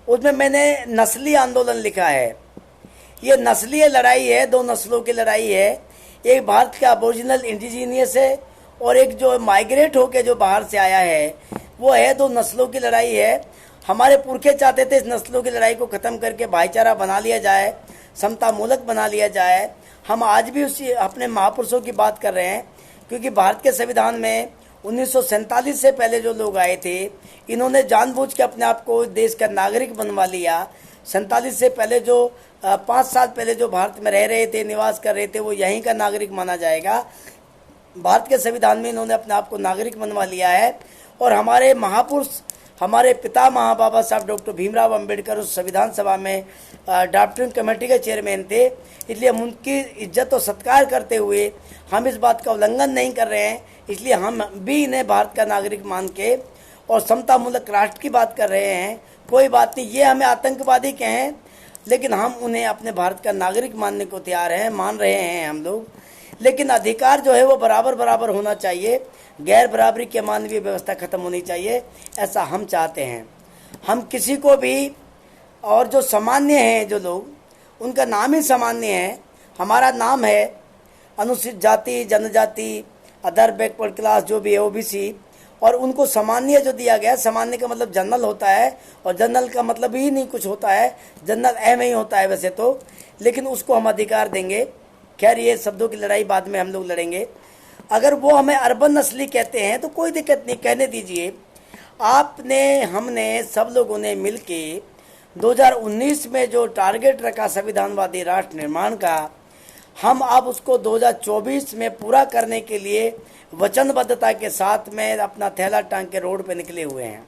उसमें मैंने नस्ली आंदोलन लिखा है। ये नस्लीय लड़ाई है, दो नस्लों की लड़ाई है। एक भारत का अबोरिजिनल इंडिजीनियस है, और एक जो माइग्रेट होके जो बाहर से आया है, वो है। दो नस्लों की लड़ाई है। हमारे पुरखे चाहते थे इस नस्लों की लड़ाई को ख़त्म करके भाईचारा बना लिया जाए, समता मूलक बना लिया जाए। हम आज भी उसी अपने महापुरुषों की बात कर रहे हैं, क्योंकि भारत के संविधान में 1947 से पहले जो लोग आए थे, इन्होंने जानबूझ के अपने आप को देश का नागरिक बनवा लिया। 47 से पहले जो 5 साल पहले जो भारत में रह रहे थे, निवास कर रहे थे, वो यहीं का नागरिक माना जाएगा। भारत के संविधान में इन्होंने अपने आप को नागरिक बनवा लिया है। और हमारे महापुरुष, हमारे पिता बाबा साहब डॉक्टर भीमराव अंबेडकर उस संविधान सभा में ड्राफ्टिंग कमेटी के चेयरमैन थे, इसलिए हम उनकी इज्जत और सत्कार करते हुए हम इस बात का उल्लंघन नहीं कर रहे हैं। इसलिए हम भी इन्हें भारत का नागरिक मान के और समतामूलक राष्ट्र की बात कर रहे हैं। कोई बात नहीं, ये हमें आतंकवादी कहें, लेकिन हम उन्हें अपने भारत का नागरिक मानने को तैयार हैं, मान रहे हैं हम लोग। लेकिन अधिकार जो है वो बराबर बराबर होना चाहिए, गैर बराबरी की मानवीय व्यवस्था खत्म होनी चाहिए, ऐसा हम चाहते हैं। हम किसी को भी, और जो सामान्य हैं जो लोग, उनका नाम ही सामान्य है। हमारा नाम है अनुसूचित जाति, जनजाति, अदर बैकवर्ड क्लास, जो भी है ओबीसी, और उनको सामान्य जो दिया गया है, सामान्य का मतलब जनरल होता है, और जनरल का मतलब ही नहीं कुछ होता है, जनरल एम ही होता है वैसे तो, लेकिन उसको हम अधिकार देंगे। खैर ये शब्दों की लड़ाई बाद में हम लोग लड़ेंगे। अगर वो हमें अर्बन नस्ली कहते हैं तो कोई दिक्कत नहीं, कहने दीजिए। आपने, हमने, सब लोगों ने मिलके 2019 में जो टारगेट रखा संविधानवादी राष्ट्र निर्माण का, हम अब उसको 2024 में पूरा करने के लिए वचनबद्धता के साथ में अपना थैला टांग के रोड पे निकले हुए हैं।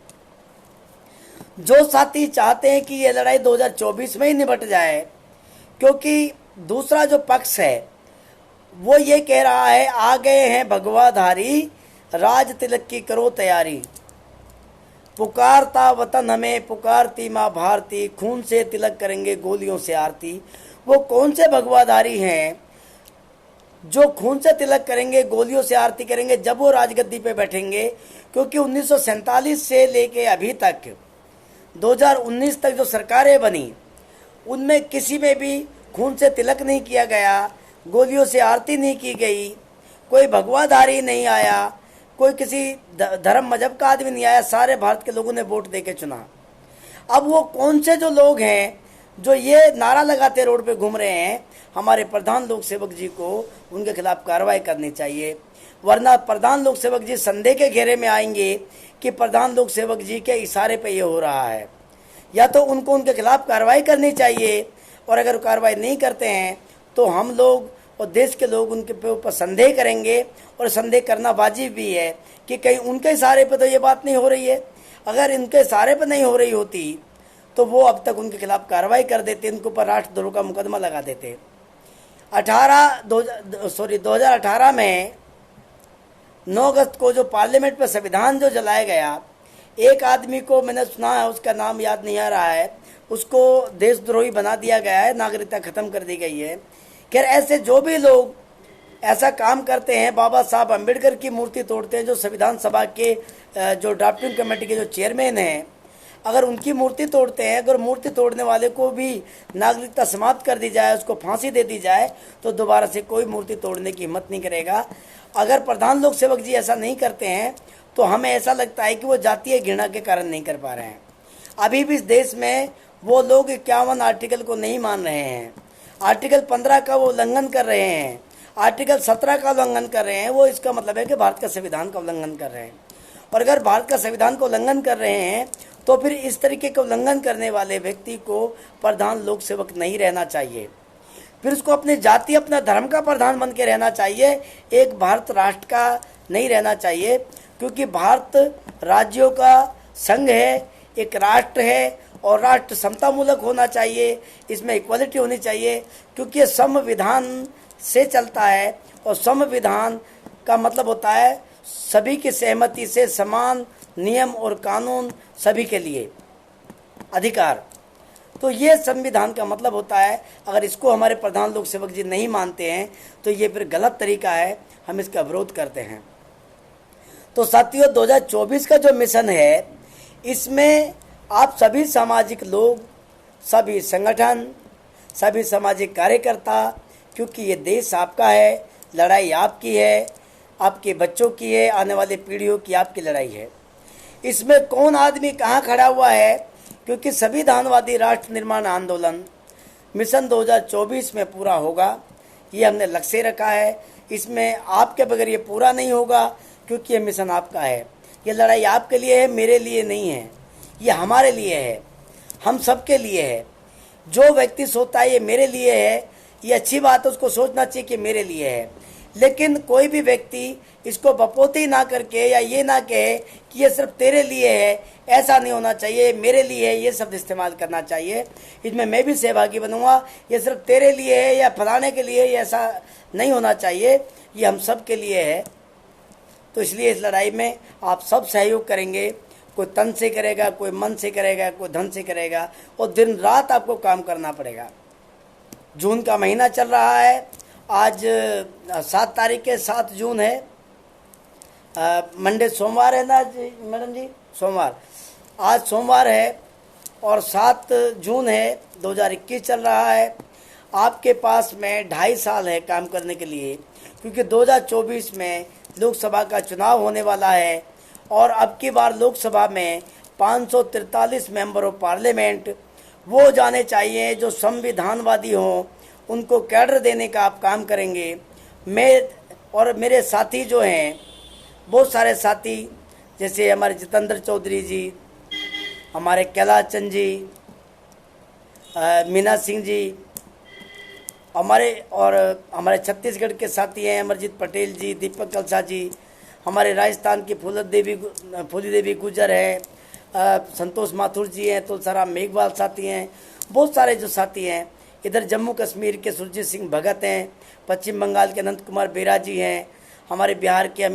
जो साथी चाहते हैं कि ये लड़ाई 2024 में ही निपट जाए, क्योंकि दूसरा जो पक्ष है वो ये कह रहा है, आ गए हैं भगवाधारी, राज तिलक की करो तैयारी, पुकारता वतन हमें, पुकारती माँ भारती, खून से तिलक करेंगे गोलियों से आरती। वो कौन से भगवाधारी हैं जो खून से तिलक करेंगे, गोलियों से आरती करेंगे जब वो राजगद्दी पे बैठेंगे? क्योंकि 1947 से लेके अभी तक 2019 तक जो सरकारें बनी, उनमें किसी में भी खून से तिलक नहीं किया गया, गोलियों से आरती नहीं की गई, कोई भगवाधारी नहीं आया, कोई किसी धर्म मजहब का आदमी नहीं आया, सारे भारत के लोगों ने वोट देके चुना। अब वो कौन से जो लोग हैं जो ये नारा लगाते रोड पे घूम रहे हैं, हमारे प्रधान लोक सेवक जी को उनके खिलाफ कार्रवाई करनी चाहिए, वरना प्रधान लोक सेवक जी संदेह के घेरे में आएंगे कि प्रधान लोक सेवक जी के इशारे पे ये हो रहा है। या तो उनको उनके खिलाफ कार्रवाई करनी चाहिए, और अगर कार्रवाई नहीं करते हैं तो हम लोग और देश के लोग उनके ऊपर संदेह करेंगे, और संदेह करना वाजिब भी है कि कहीं उनके इशारे पे तो ये बात नहीं हो रही है। अगर इनके इशारे पे नहीं हो रही होती तो वो अब तक उनके खिलाफ कार्रवाई कर देते, उनके ऊपर राष्ट्रद्रोह का मुकदमा लगा देते। 2018 में 9 अगस्त को जो पार्लियामेंट पर संविधान जो जलाया गया, एक आदमी को मैंने सुना है, उसका नाम याद नहीं आ रहा है, उसको देशद्रोही बना दिया गया है, नागरिकता खत्म कर दी गई है। खैर ऐसे जो भी लोग ऐसा काम करते हैं, बाबा साहब अम्बेडकर की मूर्ति तोड़ते हैं, जो संविधान सभा के जो ड्राफ्टिंग कमेटी के जो चेयरमैन हैं, अगर उनकी मूर्ति तोड़ते हैं, अगर मूर्ति तोड़ने वाले को भी नागरिकता समाप्त कर दी जाए, उसको फांसी दे दी जाए, तो दोबारा से कोई मूर्ति तोड़ने की हिम्मत नहीं करेगा। अगर प्रधान लोक सेवक जी ऐसा नहीं करते हैं तो हमें ऐसा लगता है कि वो जातीय घृणा के कारण नहीं कर पा रहे हैं। अभी भी इस देश में वो लोग 51 आर्टिकल को नहीं मान रहे हैं, आर्टिकल 15 का वो उल्लंघन कर रहे हैं, आर्टिकल 17 का उल्लंघन कर रहे हैं। वो इसका मतलब है कि भारत का संविधान का उल्लंघन कर रहे हैं। और अगर भारत का संविधान का उल्लंघन कर रहे हैं तो फिर इस तरीके का उल्लंघन करने वाले व्यक्ति को प्रधान लोक सेवक नहीं रहना चाहिए, फिर उसको अपनी जाति, अपना धर्म का प्रधान बन के रहना चाहिए, एक भारत राष्ट्र का नहीं रहना चाहिए। क्योंकि भारत राज्यों का संघ है, एक राष्ट्र है, और राष्ट्र समतामूलक होना चाहिए, इसमें इक्वलिटी होनी चाहिए, क्योंकि ये संविधान से चलता है, और संविधान का मतलब होता है सभी की सहमति से समान नियम और कानून सभी के लिए अधिकार। तो ये संविधान का मतलब होता है। अगर इसको हमारे प्रधान लोक सेवक जी नहीं मानते हैं तो ये फिर गलत तरीका है, हम इसका विरोध करते हैं। तो साथियों, 2024 का जो मिशन है, इसमें आप सभी सामाजिक लोग, सभी संगठन, सभी सामाजिक कार्यकर्ता, क्योंकि ये देश आपका है, लड़ाई आपकी है, आपके बच्चों की है, आने वाली पीढ़ियों की आपकी लड़ाई है। इसमें कौन आदमी कहाँ खड़ा हुआ है, क्योंकि संविधानवादी राष्ट्र निर्माण आंदोलन मिशन 2024 में पूरा होगा। ये हमने लक्ष्य रखा है। इसमें आपके बगैर ये पूरा नहीं होगा, क्योंकि ये मिशन आपका है। ये लड़ाई आपके लिए है, मेरे लिए नहीं है, ये हमारे लिए है, हम सबके लिए है। जो व्यक्ति सोचता है ये मेरे लिए है, ये अच्छी बात है, उसको सोचना चाहिए कि मेरे लिए है। लेकिन कोई भी व्यक्ति इसको बपोती ना करके या ये ना कहे कि ये सिर्फ तेरे लिए है, ऐसा नहीं होना चाहिए। मेरे लिए है, ये शब्द इस्तेमाल करना चाहिए। इसमें मैं भी सहभागी बनूंगा। ये सिर्फ तेरे लिए है या फलाने के लिए, ये ऐसा नहीं होना चाहिए, ये हम सब के लिए है। तो इसलिए इस लड़ाई में आप सब सहयोग करेंगे। कोई तन से करेगा, कोई मन से करेगा, कोई धन से करेगा, और दिन रात आपको काम करना पड़ेगा। जून का महीना चल रहा है। आज 7 तारीख है, 7 जून है, मंडे सोमवार है ना जी मैडम जी, सोमवार। आज सोमवार है और 7 जून है, 2021 चल रहा है। आपके पास में 2.5 साल है काम करने के लिए, क्योंकि 2024 में लोकसभा का चुनाव होने वाला है। और अब की बार लोकसभा में 543 मेंबर ऑफ पार्लियामेंट वो जाने चाहिए जो संविधानवादी हों, उनको कैडर देने का आप काम करेंगे। मैं और मेरे साथी जो हैं, बहुत सारे साथी, जैसे हमारे जितेंद्र चौधरी जी, हमारे कैलाश चंद जी, मीना सिंह जी, हमारे छत्तीसगढ़ के साथी हैं अमरजीत पटेल जी, दीपक कलसा जी, हमारे राजस्थान की फूली देवी गुजर हैं, संतोष माथुर जी हैं, तुलसाराम मेघवाल साथी हैं, बहुत सारे जो साथी हैं। इधर जम्मू कश्मीर के सुरजीत सिंह भगत हैं, पश्चिम बंगाल के अनंत कुमार बेरा जी हैं, हमारे बिहार के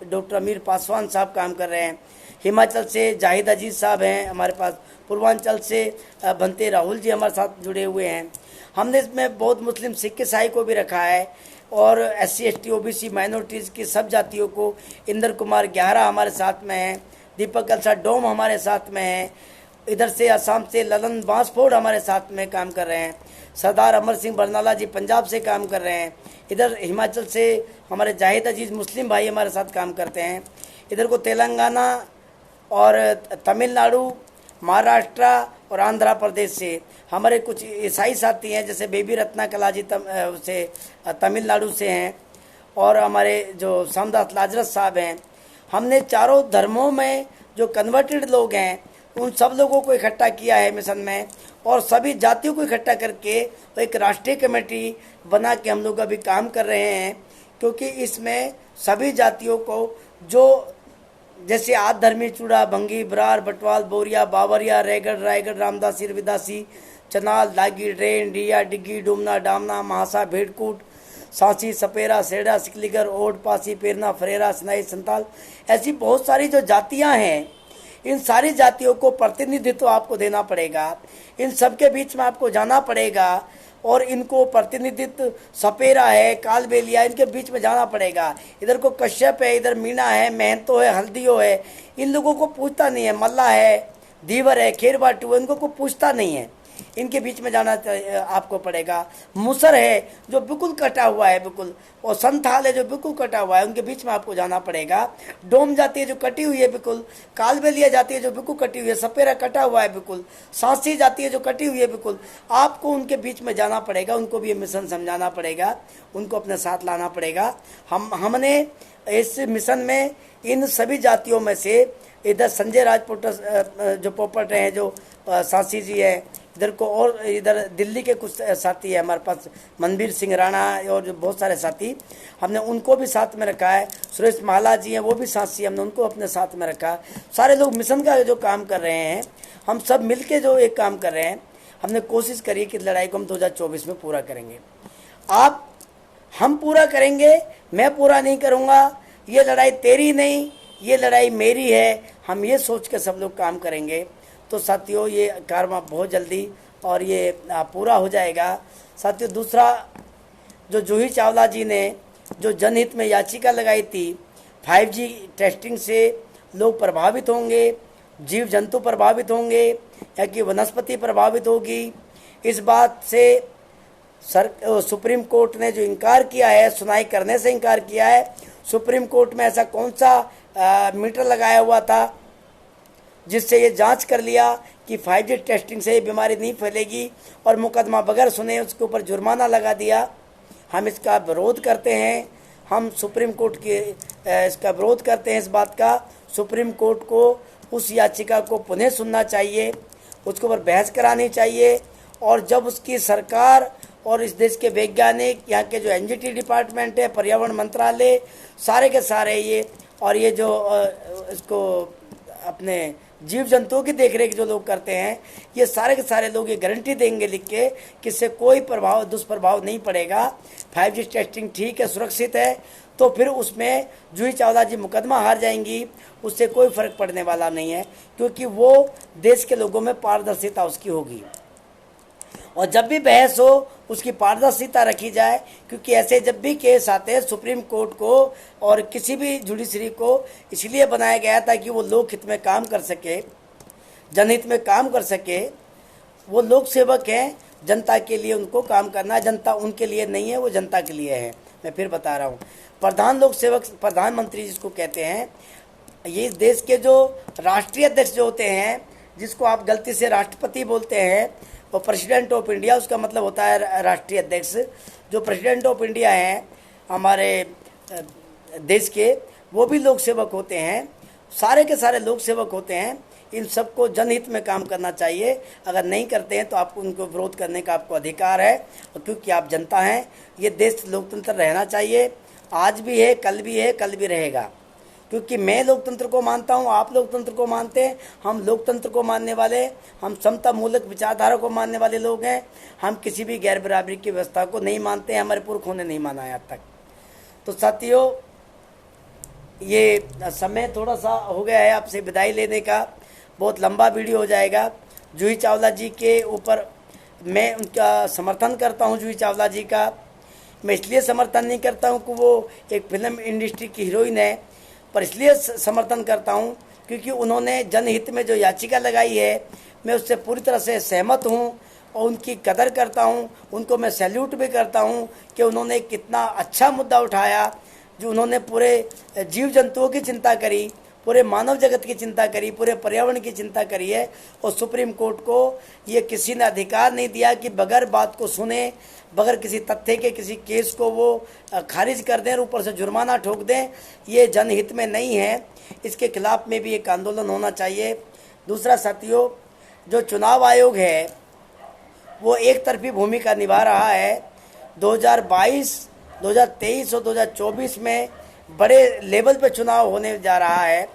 डॉक्टर अमीर पासवान साहब काम कर रहे हैं, हिमाचल से जाहिद अजीज साहब हैं हमारे पास, पूर्वांचल से भंते राहुल जी हमारे साथ जुड़े हुए हैं। हमने इसमें बौद्ध मुस्लिम सिख ईसाई को भी रखा है, और SC ST OBC माइनॉरिटीज़ की सब जातियों को। इंद्र कुमार ग्यारा हमारे साथ में हैं, दीपक कलसा डोम हमारे साथ में हैं, इधर से असम से ललन बांसफोर्ड हमारे साथ में काम कर रहे हैं, सरदार अमर सिंह बरनाला जी पंजाब से काम कर रहे हैं, इधर हिमाचल से हमारे जाहिद अजीज मुस्लिम भाई हमारे साथ काम करते हैं, इधर को तेलंगाना और तमिलनाडु, महाराष्ट्र और आंध्र प्रदेश से हमारे कुछ ईसाई साथी हैं, जैसे बेबी रत्ना कलाजी से तमिलनाडु से हैं, और हमारे जो सामदास लाजरस साहब हैं। हमने चारों धर्मों में जो कन्वर्टेड लोग हैं, उन सब लोगों को इकट्ठा किया है मिशन में, और सभी जातियों को इकट्ठा करके एक राष्ट्रीय कमेटी बना के हम लोग अभी काम कर रहे हैं। क्योंकि इसमें सभी जातियों को, जो जैसे आद धर्मी चूड़ा, भंगी, बरार, बटवाल, बोरिया, बावरिया, रेगड़, रायगढ़, रामदासी, रविदासी, चनाल, दागी, रेन, डिया, डिग्गी, डुमना, डामना, महासा, भेड़कूट, सांसी, सपेरा, सेड़ा, सिकलीगर, ओड, पासी, पेरना, फरेरा, सनाई, संताल, ऐसी बहुत सारी जो जातियां हैं, इन सारी जातियों को प्रतिनिधित्व आपको देना पड़ेगा। इन सबके बीच में आपको जाना पड़ेगा, और इनको प्रतिनिधित्व सपेरा है, कालबेलिया, इनके बीच में जाना पड़ेगा। इधर को कश्यप है, इधर मीना है, महंतो है, हल्दियो है, इन लोगों को पूछता नहीं है। मल्ला है, धीवर है, खेरबाटू है, इनको को पूछता नहीं है। इनके बीच में जाना आपको पड़ेगा। मुसर है जो बिल्कुल कटा हुआ है बिल्कुल, और संथाल है जो बिल्कुल कटा हुआ है, उनके बीच में आपको जाना पड़ेगा। डोम जाती है जो कटी हुई है बिल्कुल, कालबेलिया जाती है जो बिल्कुल कटी हुई है, सपेरा कटा हुआ है बिल्कुल, सांसी जाती है जो कटी हुई है बिल्कुल, आपको उनके बीच में जाना पड़ेगा। उनको भी ये मिशन समझाना पड़ेगा, उनको अपने साथ लाना पड़ेगा। हमने इस मिशन में इन सभी जातियों में से इधर संजय राजपूत जो पोपट हैं, जो सांसी जी है, इधर को, और इधर दिल्ली के कुछ साथी है हमारे पास, मनबीर सिंह राणा और जो बहुत सारे साथी, हमने उनको भी साथ में रखा है। सुरेश माला जी हैं, वो भी सांसी, हमने उनको अपने साथ में रखा। सारे लोग मिशन का जो काम कर रहे हैं, हम सब मिलके जो एक काम कर रहे हैं। हमने कोशिश करी कि लड़ाई को हम 2024 में पूरा करेंगे। हम पूरा करेंगे, मैं पूरा नहीं करूँगा। ये लड़ाई तेरी नहीं, ये लड़ाई मेरी है। हम ये सोच के सब लोग काम करेंगे। तो साथियों, ये कारवा बहुत जल्दी और ये पूरा हो जाएगा। साथियों, दूसरा जो जूही चावला जी ने जो जनहित में याचिका लगाई थी, 5G टेस्टिंग से लोग प्रभावित होंगे, जीव जंतु प्रभावित होंगे या कि वनस्पति प्रभावित होगी, इस बात से सुप्रीम कोर्ट ने जो इनकार किया है, सुनवाई करने से इनकार किया है। सुप्रीम कोर्ट में ऐसा कौन सा मीटर लगाया हुआ था जिससे ये जांच कर लिया कि 5G टेस्टिंग से ये बीमारी नहीं फैलेगी, और मुकदमा बगैर सुने उसके ऊपर जुर्माना लगा दिया। हम इसका विरोध करते हैं। हम सुप्रीम कोर्ट के इसका विरोध करते हैं। इस बात का सुप्रीम कोर्ट को उस याचिका को पुनः सुनना चाहिए, उसके ऊपर बहस करानी चाहिए। और जब उसकी सरकार और इस देश के वैज्ञानिक, यहाँ के जो एनजीटी डिपार्टमेंट है, पर्यावरण मंत्रालय, सारे के सारे ये और ये जो इसको अपने जीव जंतुओं की देखरेख जो लोग करते हैं, ये सारे के सारे लोग ये गारंटी देंगे लिख के कि इससे कोई दुष्प्रभाव नहीं पड़ेगा, 5G टेस्टिंग ठीक है, सुरक्षित है, तो फिर उसमें जूही चावला जी मुकदमा हार जाएंगी, उससे कोई फर्क पड़ने वाला नहीं है, क्योंकि वो देश के लोगों में पारदर्शिता उसकी होगी। और जब भी बहस हो उसकी पारदर्शिता रखी जाए, क्योंकि ऐसे जब भी केस आते हैं सुप्रीम कोर्ट को और किसी भी जुडिशरी को इसलिए बनाया गया था कि वो लोक हित में काम कर सके, जनहित में काम कर सके। वो लोक सेवक हैं, जनता के लिए उनको काम करना है, जनता उनके लिए नहीं है, वो जनता के लिए है। मैं फिर बता रहा हूँ, प्रधान लोक सेवक, प्रधानमंत्री जिसको कहते हैं, ये देश के जो राष्ट्रीय अध्यक्ष जो होते हैं, जिसको आप गलती से राष्ट्रपति बोलते हैं, और प्रेसिडेंट ऑफ इंडिया उसका मतलब होता है राष्ट्रीय अध्यक्ष। जो प्रेसिडेंट ऑफ इंडिया हैं हमारे देश के, वो भी लोक सेवक होते हैं, सारे के सारे लोक सेवक होते हैं। इन सबको जनहित में काम करना चाहिए। अगर नहीं करते हैं तो आपको उनको विरोध करने का आपको अधिकार है, और क्योंकि आप जनता हैं। ये देश लोकतंत्र रहना चाहिए, आज भी है, कल भी है, कल भी रहेगा। क्योंकि मैं लोकतंत्र को मानता हूँ, आप लोकतंत्र को मानते हैं, हम लोकतंत्र को मानने वाले, हम समता मूलक विचारधारा को मानने वाले लोग हैं। हम किसी भी गैर बराबरी की व्यवस्था को नहीं मानते हैं, हमारे पुरखों ने नहीं माना है आज तक। तो साथियों, ये समय थोड़ा सा हो गया है आपसे विदाई लेने का, बहुत लंबा वीडियो हो जाएगा। जूही चावला जी के ऊपर मैं उनका समर्थन करता हूँ। जूही चावला जी का मैं इसलिए समर्थन नहीं करता हूँ कि वो एक फिल्म इंडस्ट्री की हीरोइन है, पर इसलिए समर्थन करता हूँ क्योंकि उन्होंने जनहित में जो याचिका लगाई है, मैं उससे पूरी तरह से सहमत हूँ और उनकी कदर करता हूँ। उनको मैं सैल्यूट भी करता हूँ कि उन्होंने कितना अच्छा मुद्दा उठाया, जो उन्होंने पूरे जीव जंतुओं की चिंता करी, पूरे मानव जगत की चिंता करी, पूरे पर्यावरण की चिंता करी है। और सुप्रीम कोर्ट को ये किसी ने अधिकार नहीं दिया कि बगैर बात को सुने, बगैर किसी तथ्य के किसी केस को वो खारिज कर दें और ऊपर से जुर्माना ठोक दें। ये जनहित में नहीं है, इसके खिलाफ में भी एक आंदोलन होना चाहिए। दूसरा साथियों, जो चुनाव आयोग है वो एक तरफी भूमिका निभा रहा है। 2022, 2023 और 2024 में बड़े लेवल पे चुनाव होने जा रहा है।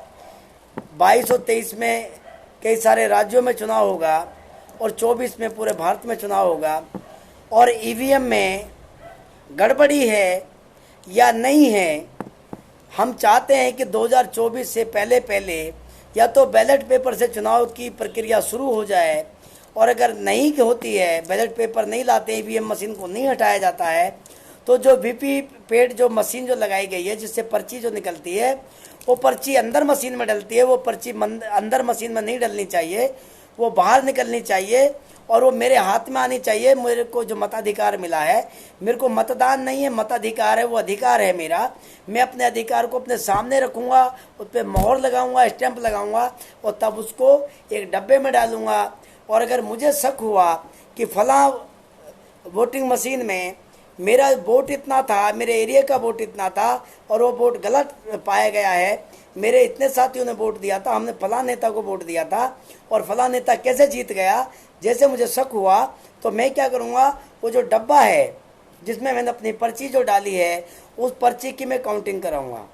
22 और 23 में कई सारे राज्यों में चुनाव होगा और 24 में पूरे भारत में चुनाव होगा। और ईवीएम में गड़बड़ी है या नहीं है, हम चाहते हैं कि 2024 से पहले या तो बैलेट पेपर से चुनाव की प्रक्रिया शुरू हो जाए, और अगर नहीं होती है, बैलेट पेपर नहीं लाते, ईवीएम मशीन को नहीं हटाया जाता है, तो जो वीवीपैट जो मशीन जो लगाई गई है, जिससे पर्ची जो निकलती है, वो पर्ची अंदर मशीन में डलती है। वो पर्ची अंदर मशीन में नहीं डलनी चाहिए, वो बाहर निकलनी चाहिए और वो मेरे हाथ में आनी चाहिए। मेरे को जो मताधिकार मिला है, मेरे को मतदान नहीं है, मताधिकार है, वो अधिकार है मेरा। मैं अपने अधिकार को अपने सामने रखूँगा, उस पर मोहर लगाऊँगा, स्टैंप लगाऊँगा और तब उसको एक डब्बे में डालूँगा। और अगर मुझे शक हुआ कि फलां वोटिंग मशीन में मेरा वोट इतना था, मेरे एरिया का वोट इतना था और वो वोट गलत पाया गया है, मेरे इतने साथियों ने वोट दिया था, हमने फलां नेता को वोट दिया था और फलां नेता कैसे जीत गया, जैसे मुझे शक हुआ, तो मैं क्या करूँगा, वो जो डब्बा है जिसमें मैंने अपनी पर्ची जो डाली है, उस पर्ची की मैं काउंटिंग कराऊँगा।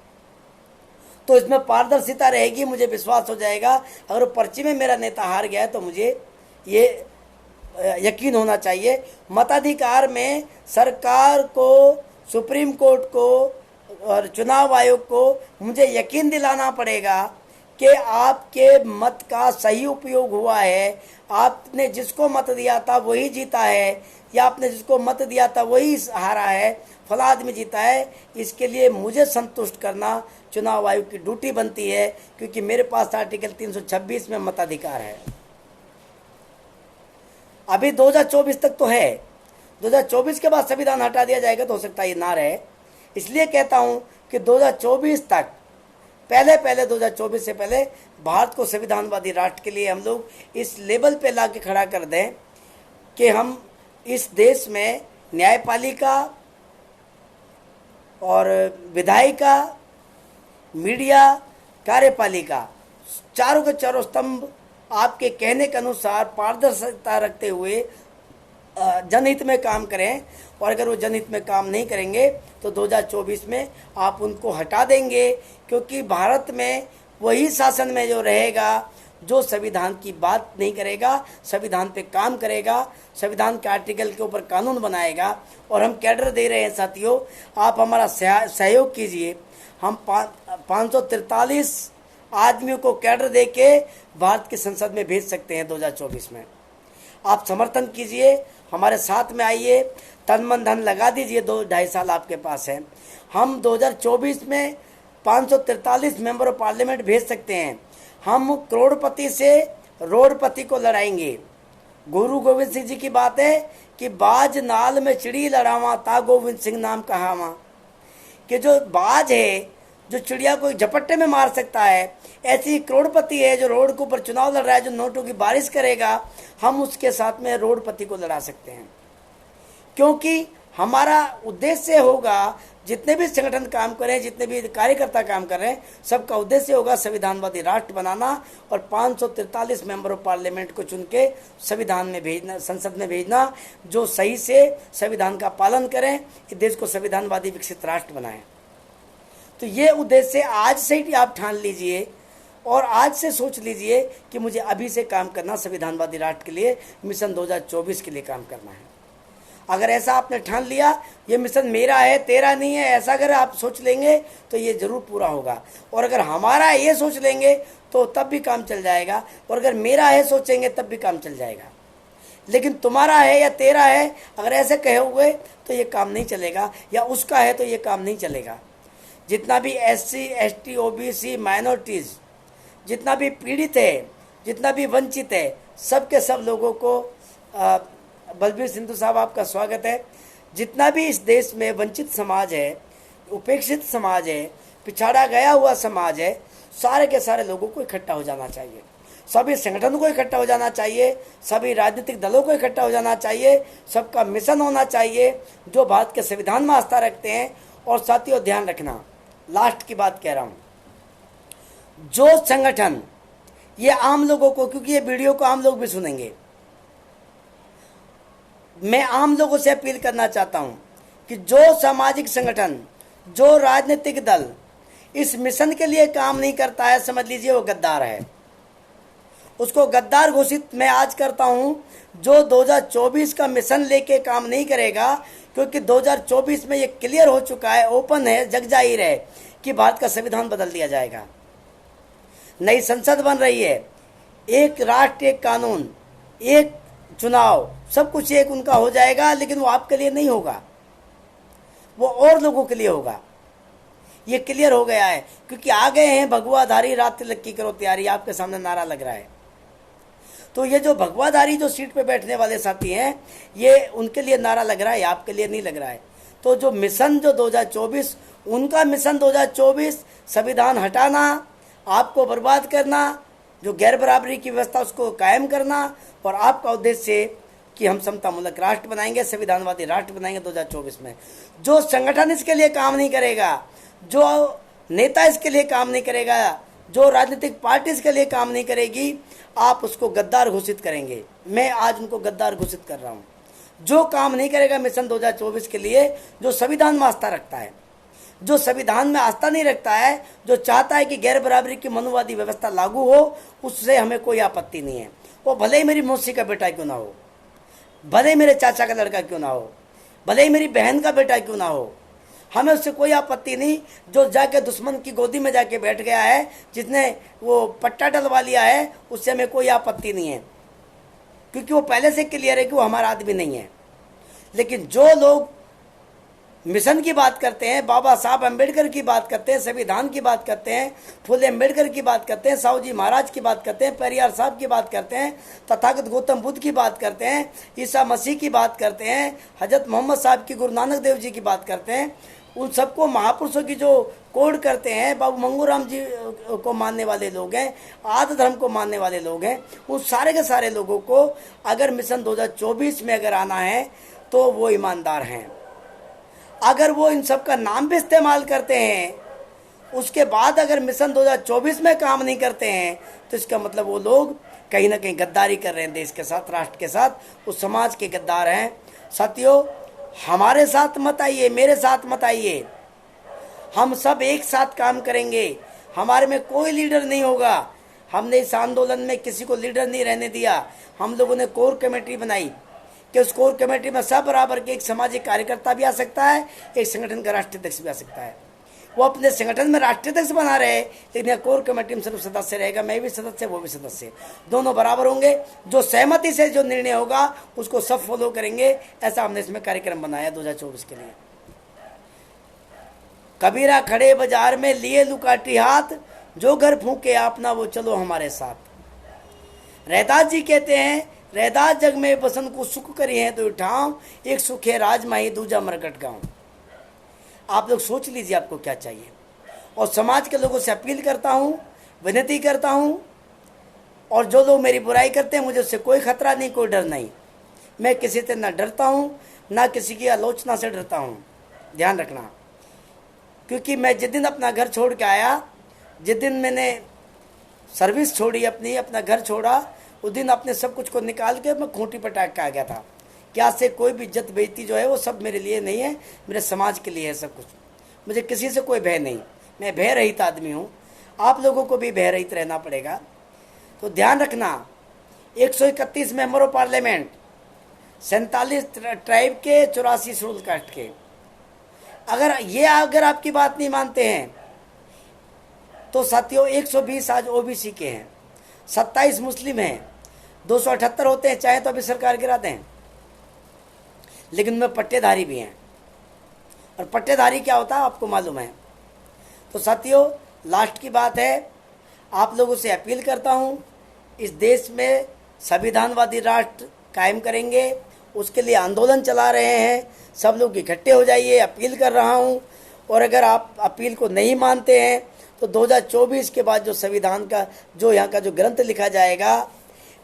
तो इसमें पारदर्शिता रहेगी, मुझे विश्वास हो जाएगा। अगर पर्ची में मेरा नेता हार गया है तो मुझे ये यकीन होना चाहिए। मताधिकार में सरकार को, सुप्रीम कोर्ट को और चुनाव आयोग को मुझे यकीन दिलाना पड़ेगा कि आपके मत का सही उपयोग हुआ है, आपने जिसको मत दिया था वही जीता है, या आपने जिसको मत दिया था वही हारा है, फला आदमी जीता है। इसके लिए मुझे संतुष्ट करना चुनाव आयोग की ड्यूटी बनती है, क्योंकि मेरे पास आर्टिकल 326 में मताधिकार है। अभी 2024 तक तो है, 2024 के बाद संविधान हटा दिया जाएगा तो हो सकता है ये ना रहे। इसलिए कहता हूं कि 2024 तक, पहले 2024 से पहले भारत को संविधानवादी राष्ट्र के लिए हम लोग इस लेवल पे ला के खड़ा कर दें कि हम इस देश में न्यायपालिका और विधायिका, मीडिया, कार्यपालिका, चारों के चारों स्तंभ आपके कहने के अनुसार पारदर्शिता रखते हुए जनहित में काम करें। और अगर वो जनहित में काम नहीं करेंगे तो 2024 में आप उनको हटा देंगे, क्योंकि भारत में वही शासन में जो रहेगा जो संविधान की बात नहीं करेगा, संविधान पे काम करेगा, संविधान के आर्टिकल के ऊपर कानून बनाएगा। और हम कैडर दे रहे हैं साथियों, आप हमारा सहयोग कीजिए। हम 543 आदमियों को कैडर दे के भारत की संसद में भेज सकते हैं 2024 में। आप समर्थन कीजिए, हमारे साथ में आइए, तन मन धन लगा दीजिए। 2-2.5 साल आपके पास है। हम 2024 में 543 मेंबर ऑफ पार्लियामेंट भेज सकते हैं। हम करोड़पति से रोडपति को लड़ाएंगे। गुरु गोविंद सिंह जी की बात है कि बाज नाल में चिड़ी लड़ावा ता गोविंद सिंह नाम कहावा, कि जो बाज है जो चिड़िया को झपट्टे में मार सकता है, ऐसी करोड़पति है जो रोड के ऊपर चुनाव लड़ रहा है, जो नोटों की बारिश करेगा, हम उसके साथ में रोडपति को लड़ा सकते हैं। क्योंकि हमारा उद्देश्य होगा, जितने भी संगठन काम करें, जितने भी कार्यकर्ता काम कर रहे हैं, सबका उद्देश्य होगा संविधानवादी राष्ट्र बनाना और 543 मेंबर ऑफ पार्लियामेंट को चुन के संविधान में भेजना, संसद में भेजना, जो सही से संविधान का पालन करें, कि देश को संविधानवादी विकसित राष्ट्र बनाएं। तो ये उद्देश्य आज से ही आप ठान लीजिए और आज से सोच लीजिए कि मुझे अभी से काम करना, संविधानवादी राष्ट्र के लिए, मिशन 2024 के लिए काम करना है। अगर ऐसा आपने ठान लिया, ये मिशन मेरा है तेरा नहीं है, ऐसा अगर आप सोच लेंगे तो ये जरूर पूरा होगा। और अगर हमारा है ये सोच लेंगे तो तब भी काम चल जाएगा, और अगर मेरा है सोचेंगे तब भी काम चल जाएगा। लेकिन तुम्हारा है या तेरा है अगर ऐसे कहे हुए तो ये काम नहीं चलेगा, या उसका है तो ये काम नहीं चलेगा। जितना भी SC, ST, OBC, माइनॉरिटीज़, जितना भी पीड़ित है, जितना भी वंचित है, सब के सब लोगों को बलबीर सिंधु साहब आपका स्वागत है। जितना भी इस देश में वंचित समाज है, उपेक्षित समाज है, पिछाड़ा गया हुआ समाज है, सारे के सारे लोगों को इकट्ठा हो जाना चाहिए। सभी संगठनों को इकट्ठा हो जाना चाहिए, सभी राजनीतिक दलों को इकट्ठा हो जाना चाहिए, सबका मिशन होना चाहिए जो भारत के संविधान में आस्था रखते हैं। और साथियों ध्यान रखना, लास्ट की बात कह रहा हूँ, जो संगठन ये आम लोगों को, क्योंकि ये वीडियो को आम लोग भी सुनेंगे, मैं आम लोगों से अपील करना चाहता हूं कि जो सामाजिक संगठन, जो राजनीतिक दल इस मिशन के लिए काम नहीं करता है, समझ लीजिए वो गद्दार है। उसको गद्दार घोषित मैं आज करता हूं। जो 2024 का मिशन लेके काम नहीं करेगा, क्योंकि 2024 में ये क्लियर हो चुका है, ओपन है, जग जाहिर है कि भारत का संविधान बदल दिया जाएगा। नई संसद बन रही है, एक राष्ट्र एक कानून, एक चुनाव, सब कुछ एक उनका हो जाएगा। लेकिन वो आपके लिए नहीं होगा, वो और लोगों के लिए होगा। ये क्लियर हो गया है, क्योंकि आ गए हैं भगवाधारी रात तिलक की करो तैयारी, आपके सामने नारा लग रहा है। तो ये जो भगवाधारी जो सीट पे बैठने वाले साथी हैं, ये उनके लिए नारा लग रहा है, आपके लिए नहीं लग रहा है। तो जो मिशन जो 2024, उनका मिशन 2024 संविधान हटाना, आपको बर्बाद करना, जो गैर बराबरी की व्यवस्था उसको कायम करना, और आपका उद्देश्य कि हम समतामूलक राष्ट्र बनाएंगे, संविधानवादी राष्ट्र बनाएंगे 2024 में। जो संगठन इसके लिए काम नहीं करेगा, जो नेता इसके लिए काम नहीं करेगा, जो राजनीतिक पार्टी इसके लिए काम नहीं करेगी, आप उसको गद्दार घोषित करेंगे। मैं आज उनको गद्दार घोषित कर रहा हूँ। जो काम नहीं करेगा मिशन 2024 के लिए, जो संविधान में आस्था रखता है, जो संविधान में आस्था नहीं रखता है, जो चाहता है कि गैर बराबरी की मनुवादी व्यवस्था लागू हो, उससे हमें कोई आपत्ति नहीं है। वो भले ही मेरी मौसी का बेटा क्यों ना हो, भले ही मेरे चाचा का लड़का क्यों ना हो, भले ही मेरी बहन का बेटा क्यों ना हो, हमें उससे कोई आपत्ति नहीं। जो जाके दुश्मन की गोदी में जाके बैठ गया है, जिसने वो पट्टा डलवा लिया है, उससे हमें कोई आपत्ति नहीं है, क्योंकि वो पहले से क्लियर है कि वो हमारा आदमी नहीं है। लेकिन जो लोग मिशन की बात करते हैं, बाबा साहब अम्बेडकर की बात करते हैं, संविधान की बात करते हैं, फुले अम्बेडकर की बात करते हैं, साहू जी महाराज की बात करते हैं, पेरियार साहब की बात करते हैं, तथागत गौतम बुद्ध की बात करते हैं, ईसा मसीह की बात करते हैं, हजरत मोहम्मद साहब की, गुरु नानक देव जी की बात करते हैं, उन सबको महापुरुषों की जो कोड करते हैं, बाबू मंगूराम जी को मानने वाले लोग हैं, आदि धर्म को मानने वाले लोग हैं, उन सारे के सारे लोगों को अगर मिशन 2024 में अगर आना है तो वो ईमानदार हैं। अगर वो इन सब का नाम भी इस्तेमाल करते हैं, उसके बाद अगर मिशन 2024 में काम नहीं करते हैं, तो इसका मतलब वो लोग कहीं ना कहीं गद्दारी कर रहे हैं देश के साथ, राष्ट्र के साथ, उस समाज के गद्दार हैं। साथियों, हमारे साथ मत आइए, मेरे साथ मत आइए, हम सब एक साथ काम करेंगे। हमारे में कोई लीडर नहीं होगा। हमने इस आंदोलन में किसी को लीडर नहीं रहने दिया। हम लोगों ने कोर कमेटी बनाई कि उस कोर कमेटी में सब बराबर के एक सामाजिक कार्यकर्ता भी आ सकता है, एक संगठन का राष्ट्रीय अध्यक्ष भी आ सकता है। वो अपने संगठन में राष्ट्रीय अध्यक्ष बना रहे, लेकिन यह कोर कमेटी में सिर्फ सदस्य रहेगा। मैं भी सदस्य, वो भी सदस्य, दोनों बराबर होंगे। जो सहमति से जो निर्णय होगा उसको सब फॉलो करेंगे। ऐसा हमने इसमें कार्यक्रम बनाया 2024 के लिए। कबीरा खड़े बाजार में लिए लुकाटी हाथ, जो घर फूके अपना वो चलो हमारे साथ। रैदास जी कहते हैं, रैदास जग में बसन को सुख करी है तो उठाओ, एक सुख है राजमाही दूजा मरकट गाँव। आप लोग सोच लीजिए आपको क्या चाहिए। और समाज के लोगों से अपील करता हूँ, विनती करता हूँ, और जो लोग मेरी बुराई करते हैं मुझे उससे कोई खतरा नहीं, कोई डर नहीं। मैं किसी से ना डरता हूँ, ना किसी की आलोचना से डरता हूँ, ध्यान रखना। क्योंकि मैं जिस दिन अपना घर छोड़ के आया, जिस दिन मैंने सर्विस छोड़ी अपनी, अपना घर छोड़ा, उस दिन अपने सब कुछ को निकाल के मैं खूंटी पर टाक के आ गया था। क्या से कोई भी इज्जत बेइज्जती जो है वो सब मेरे लिए नहीं है, मेरे समाज के लिए है सब कुछ। मुझे किसी से कोई भय नहीं, मैं भय रहित आदमी हूँ। आप लोगों को भी भय रहित रहना पड़ेगा। तो ध्यान रखना, 131 मेंबर ऑफ पार्लियामेंट, 47 ट्राइब के, 84 शेड्यूल कास्ट के, अगर आपकी बात नहीं मानते हैं तो साथियों 120 आज ओबीसी के हैं, 27 मुस्लिम हैं, 278 होते हैं, चाहे तो अभी सरकार गिरा दें, लेकिन उनमें पट्टेधारी भी हैं। और पट्टेधारी क्या होता है आपको मालूम है। तो साथियों, लास्ट की बात है, आप लोगों से अपील करता हूँ, इस देश में संविधानवादी राष्ट्र कायम करेंगे, उसके लिए आंदोलन चला रहे हैं। सब लोग इकट्ठे हो जाइए, अपील कर रहा हूँ। और अगर आप अपील को नहीं मानते हैं तो 2024 के बाद जो संविधान का, जो यहाँ का जो ग्रंथ लिखा जाएगा,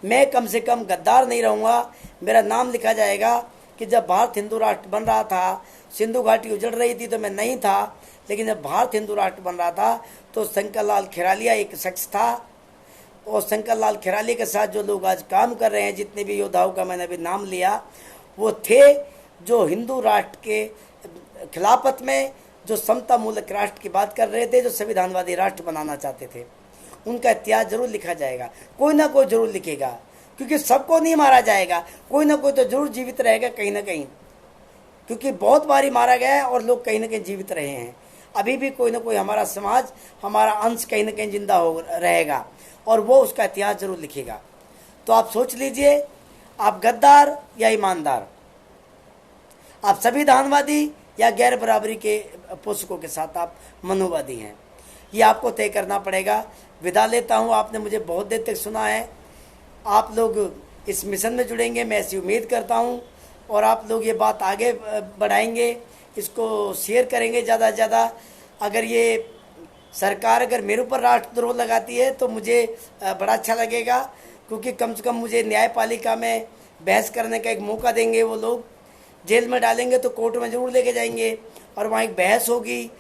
मैं कम से कम गद्दार नहीं रहूँगा। मेरा नाम लिखा जाएगा कि जब भारत हिंदू राष्ट्र बन रहा था, सिंधु घाटी उजड़ रही थी तो मैं नहीं था, लेकिन जब भारत हिंदू राष्ट्र बन रहा था तो शंकर लाल खिरालिया एक शख्स था। और शंकर लाल खिरालिया के साथ जो लोग आज काम कर रहे हैं, जितने भी योद्धाओं का मैंने अभी नाम लिया, वो थे जो हिंदू राष्ट्र के खिलाफत में, जो समता मूलक राष्ट्र की बात कर रहे थे, जो संविधानवादी राष्ट्र बनाना चाहते थे। उनका इतिहास जरूर लिखा जाएगा, कोई ना कोई जरूर लिखेगा, क्योंकि सबको नहीं मारा जाएगा, कोई ना कोई तो जरूर जीवित रहेगा कहीं ना कहीं। क्योंकि बहुत बारी मारा गया है और लोग कहीं ना कहीं जीवित रहे हैं। अभी भी कोई ना कोई हमारा समाज, हमारा अंश कहीं ना कहीं जिंदा हो रहेगा, और वो उसका इतिहास जरूर लिखेगा। तो आप सोच लीजिए, आप गद्दार या ईमानदार, आप संविधानवादी या गैर बराबरी के पोषकों के साथ आप मनोवादी हैं, ये आपको तय करना पड़ेगा। विदा लेता हूँ। आपने मुझे बहुत देर तक सुना है। आप लोग इस मिशन में जुड़ेंगे, मैं ऐसी उम्मीद करता हूँ, और आप लोग ये बात आगे बढ़ाएंगे, इसको शेयर करेंगे ज़्यादा से ज़्यादा। अगर ये सरकार अगर मेरे ऊपर राष्ट्रद्रोह लगाती है तो मुझे बड़ा अच्छा लगेगा, क्योंकि कम से कम मुझे न्यायपालिका में बहस करने का एक मौका देंगे। वो लोग जेल में डालेंगे तो कोर्ट में ज़रूर लेके जाएंगे, और वहाँ एक बहस होगी।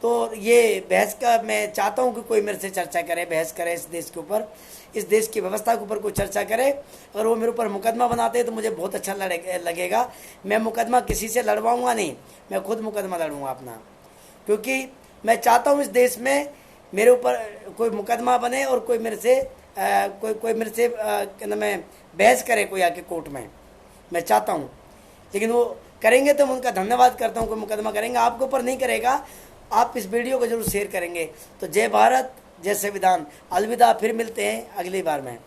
तो ये बहस का मैं चाहता हूँ कि कोई मेरे से चर्चा करे, बहस करे इस देश के ऊपर, इस देश की व्यवस्था के ऊपर कोई चर्चा करे। अगर वो मेरे ऊपर मुकदमा बनाते हैं तो मुझे बहुत अच्छा लगेगा। मैं मुकदमा किसी से लड़वाऊँगा नहीं, मैं खुद मुकदमा लड़ूँगा अपना, क्योंकि मैं चाहता हूँ इस देश में मेरे ऊपर कोई मुकदमा बने और कोई मेरे से कोई मेरे से क्या नाम है बहस करे कोई आके कोर्ट में, मैं चाहता हूँ। लेकिन वो करेंगे तो मैं उनका धन्यवाद करता हूँ। कोई मुकदमा करेंगे, आपके ऊपर नहीं करेगा, आप इस वीडियो को जरूर शेयर करेंगे। तो जय भारत, जय संविधान। अलविदा, फिर मिलते हैं अगली बार में।